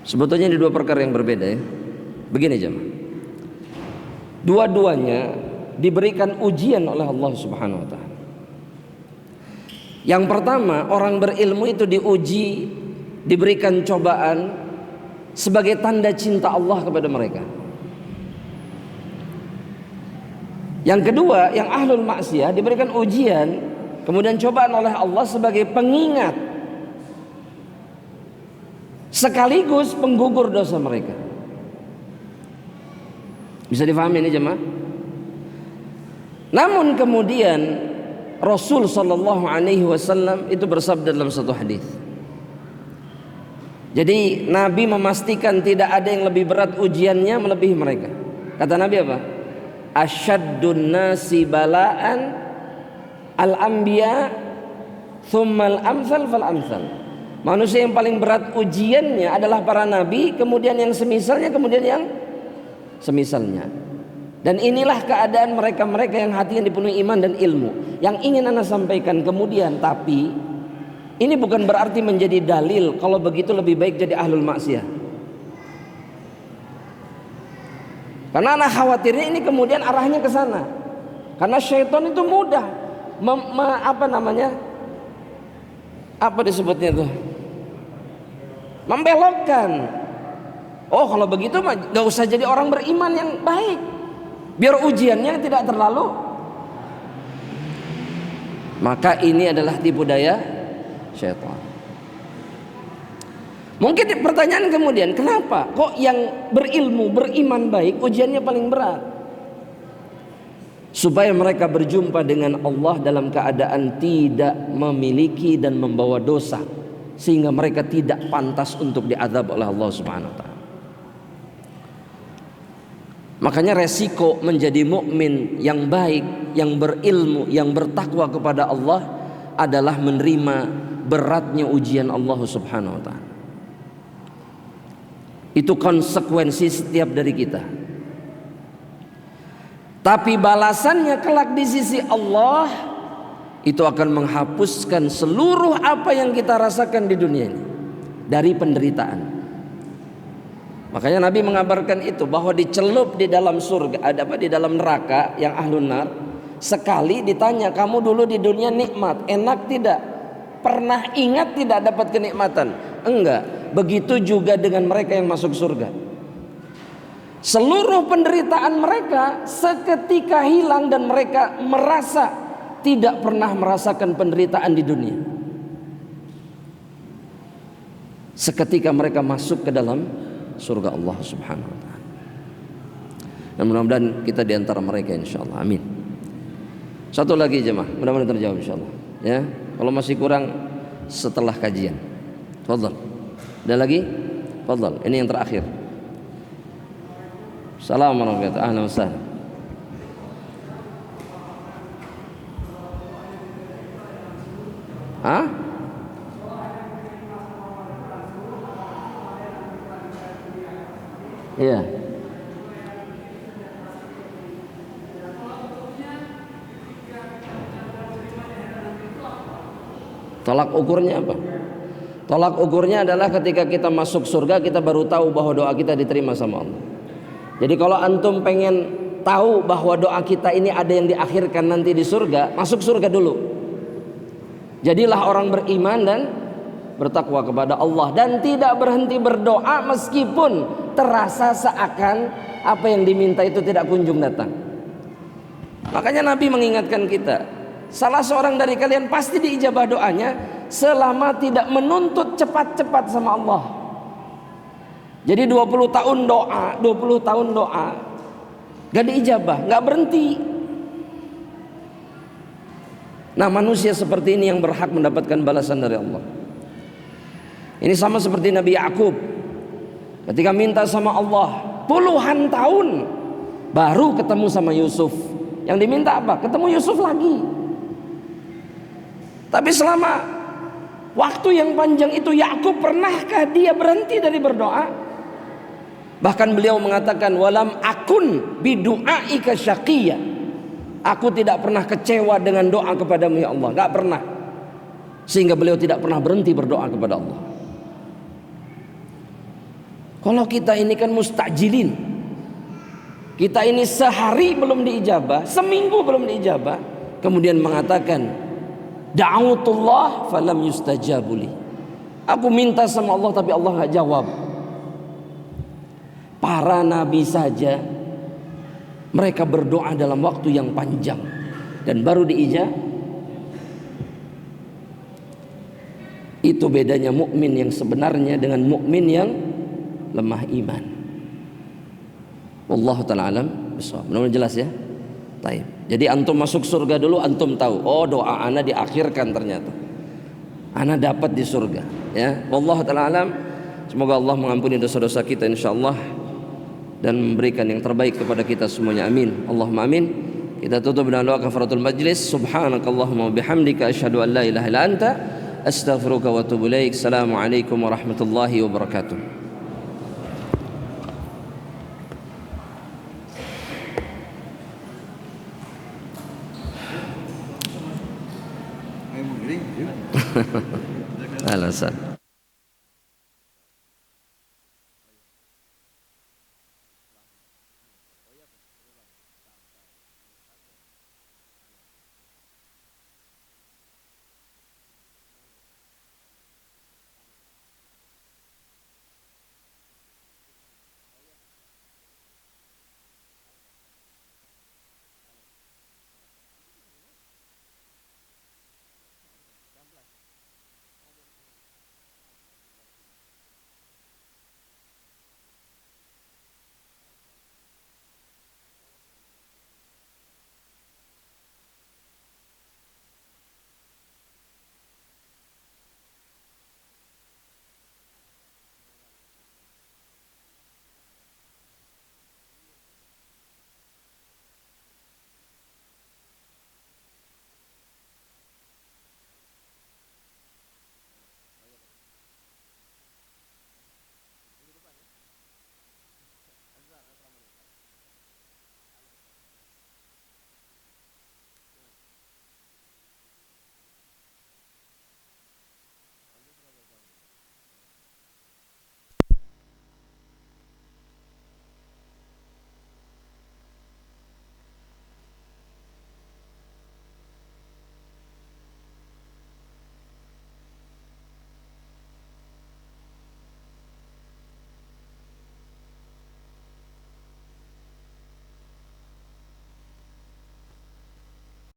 sebetulnya di 2 perkara yang berbeda ya. Begini jemaah, dua-duanya diberikan ujian oleh Allah subhanahu wa ta'ala. Yang pertama, orang berilmu itu diuji, diberikan cobaan sebagai tanda cinta Allah kepada mereka. Yang kedua, yang ahlul maksiyah diberikan ujian, kemudian cobaan oleh Allah sebagai pengingat sekaligus penggugur dosa mereka. Bisa difahami ini jemaah? Namun kemudian Rasul sallallahu alaihi wasallam itu bersabda dalam satu hadis. Jadi Nabi memastikan tidak ada yang lebih berat ujiannya melebihi mereka. Kata Nabi apa? Asyaddun nasi bala'an al-anbiya thummal amsal fal amsal. Manusia yang paling berat ujiannya adalah para nabi, kemudian yang semisalnya, kemudian yang semisalnya. Dan inilah keadaan mereka-mereka yang hatinya dipenuhi iman dan ilmu. Yang ingin Anda sampaikan kemudian, tapi ini bukan berarti menjadi dalil kalau begitu lebih baik jadi ahlul maksiyah. Karena anak khawatirnya ini kemudian arahnya ke sana. Karena syaitan itu mudah apa namanya? Apa disebutnya itu? Membelokkan. Oh, kalau begitu mah gak usah jadi orang beriman yang baik. Biar ujiannya tidak terlalu. Maka ini adalah tipu daya syaitan. Mungkin pertanyaan kemudian, kenapa kok yang berilmu, beriman baik ujiannya paling berat? Supaya mereka berjumpa dengan Allah dalam keadaan tidak memiliki dan membawa dosa, sehingga mereka tidak pantas untuk diazab oleh Allah Subhanahu wa taala. Makanya resiko menjadi mukmin yang baik, yang berilmu, yang bertakwa kepada Allah adalah menerima beratnya ujian Allah Subhanahu wa taala. Itu konsekuensi setiap dari kita. Tapi balasannya kelak di sisi Allah itu akan menghapuskan seluruh apa yang kita rasakan di dunia ini dari penderitaan. Makanya Nabi mengabarkan itu, bahwa dicelup di dalam surga, di dalam neraka yang ahlun nar, sekali ditanya, kamu dulu di dunia nikmat, enak tidak? Pernah ingat tidak dapat kenikmatan? Enggak. Begitu juga dengan mereka yang masuk surga. Seluruh penderitaan mereka seketika hilang dan mereka merasa tidak pernah merasakan penderitaan di dunia. Seketika mereka masuk ke dalam surga Allah Subhanahu wa taala. Dan mudah-mudahan kita di antara mereka insyaallah. Amin. Satu lagi jemaah, mudah-mudahan terjawab insyaallah. Ya, kalau masih kurang setelah kajian. Tafadhal. Ada lagi? Tafadhal. Ini yang terakhir. Assalamualaikum warahmatullahi wabarakatuh. Ahlan wa sahlan. Hah? Iya. Tolak ukurnya apa? Tolak ukurnya adalah ketika kita masuk surga kita baru tahu bahwa doa kita diterima sama Allah. Jadi kalau antum pengen tahu bahwa doa kita ini ada yang diakhirkan nanti di surga, masuk surga dulu. Jadilah orang beriman dan bertakwa kepada Allah dan tidak berhenti berdoa meskipun terasa seakan apa yang diminta itu tidak kunjung datang. Makanya Nabi mengingatkan kita, salah seorang dari kalian pasti diijabah doanya selama tidak menuntut cepat-cepat sama Allah. Jadi 20 tahun doa, 20 tahun doa gak diijabah, gak berhenti. Nah, manusia seperti ini yang berhak mendapatkan balasan dari Allah. Ini sama seperti Nabi Yakub ketika minta sama Allah puluhan tahun baru ketemu sama Yusuf. Yang diminta apa? Ketemu Yusuf lagi. Tapi selama waktu yang panjang itu Yakub pernahkah dia berhenti dari berdoa? Bahkan beliau mengatakan walam akun bidu'aika syaqiyya. Aku tidak pernah kecewa dengan doa kepadamu ya Allah, enggak pernah. Sehingga beliau tidak pernah berhenti berdoa kepada Allah. Kalau kita ini kan mustajilin, kita ini sehari belum diijabah, seminggu belum diijabah, kemudian mengatakan da'autullah falam yustajabuli. Aku minta sama Allah tapi Allah enggak jawab. Para nabi saja mereka berdoa dalam waktu yang panjang dan baru diijabah. Itu bedanya mukmin yang sebenarnya dengan mukmin yang lemah iman. Wallahu ta'ala alam bisawab. Mudah-mudahan jelas ya. Taib. Jadi antum masuk surga dulu, antum tahu, oh doa ana diakhirkan ternyata. Ana dapat di surga, ya. Wallahu ta'ala alam. Semoga Allah mengampuni dosa-dosa kita insyaallah dan memberikan yang terbaik kepada kita semuanya. Amin. Allahumma amin. Kita tutup dengan doa kafaratul majlis. Subhanakallahumma wa bihamdika asyhadu an la ilaha illa anta astaghfiruka wa atubu ilaik. Assalamualaikum warahmatullahi wabarakatuh. Alasan.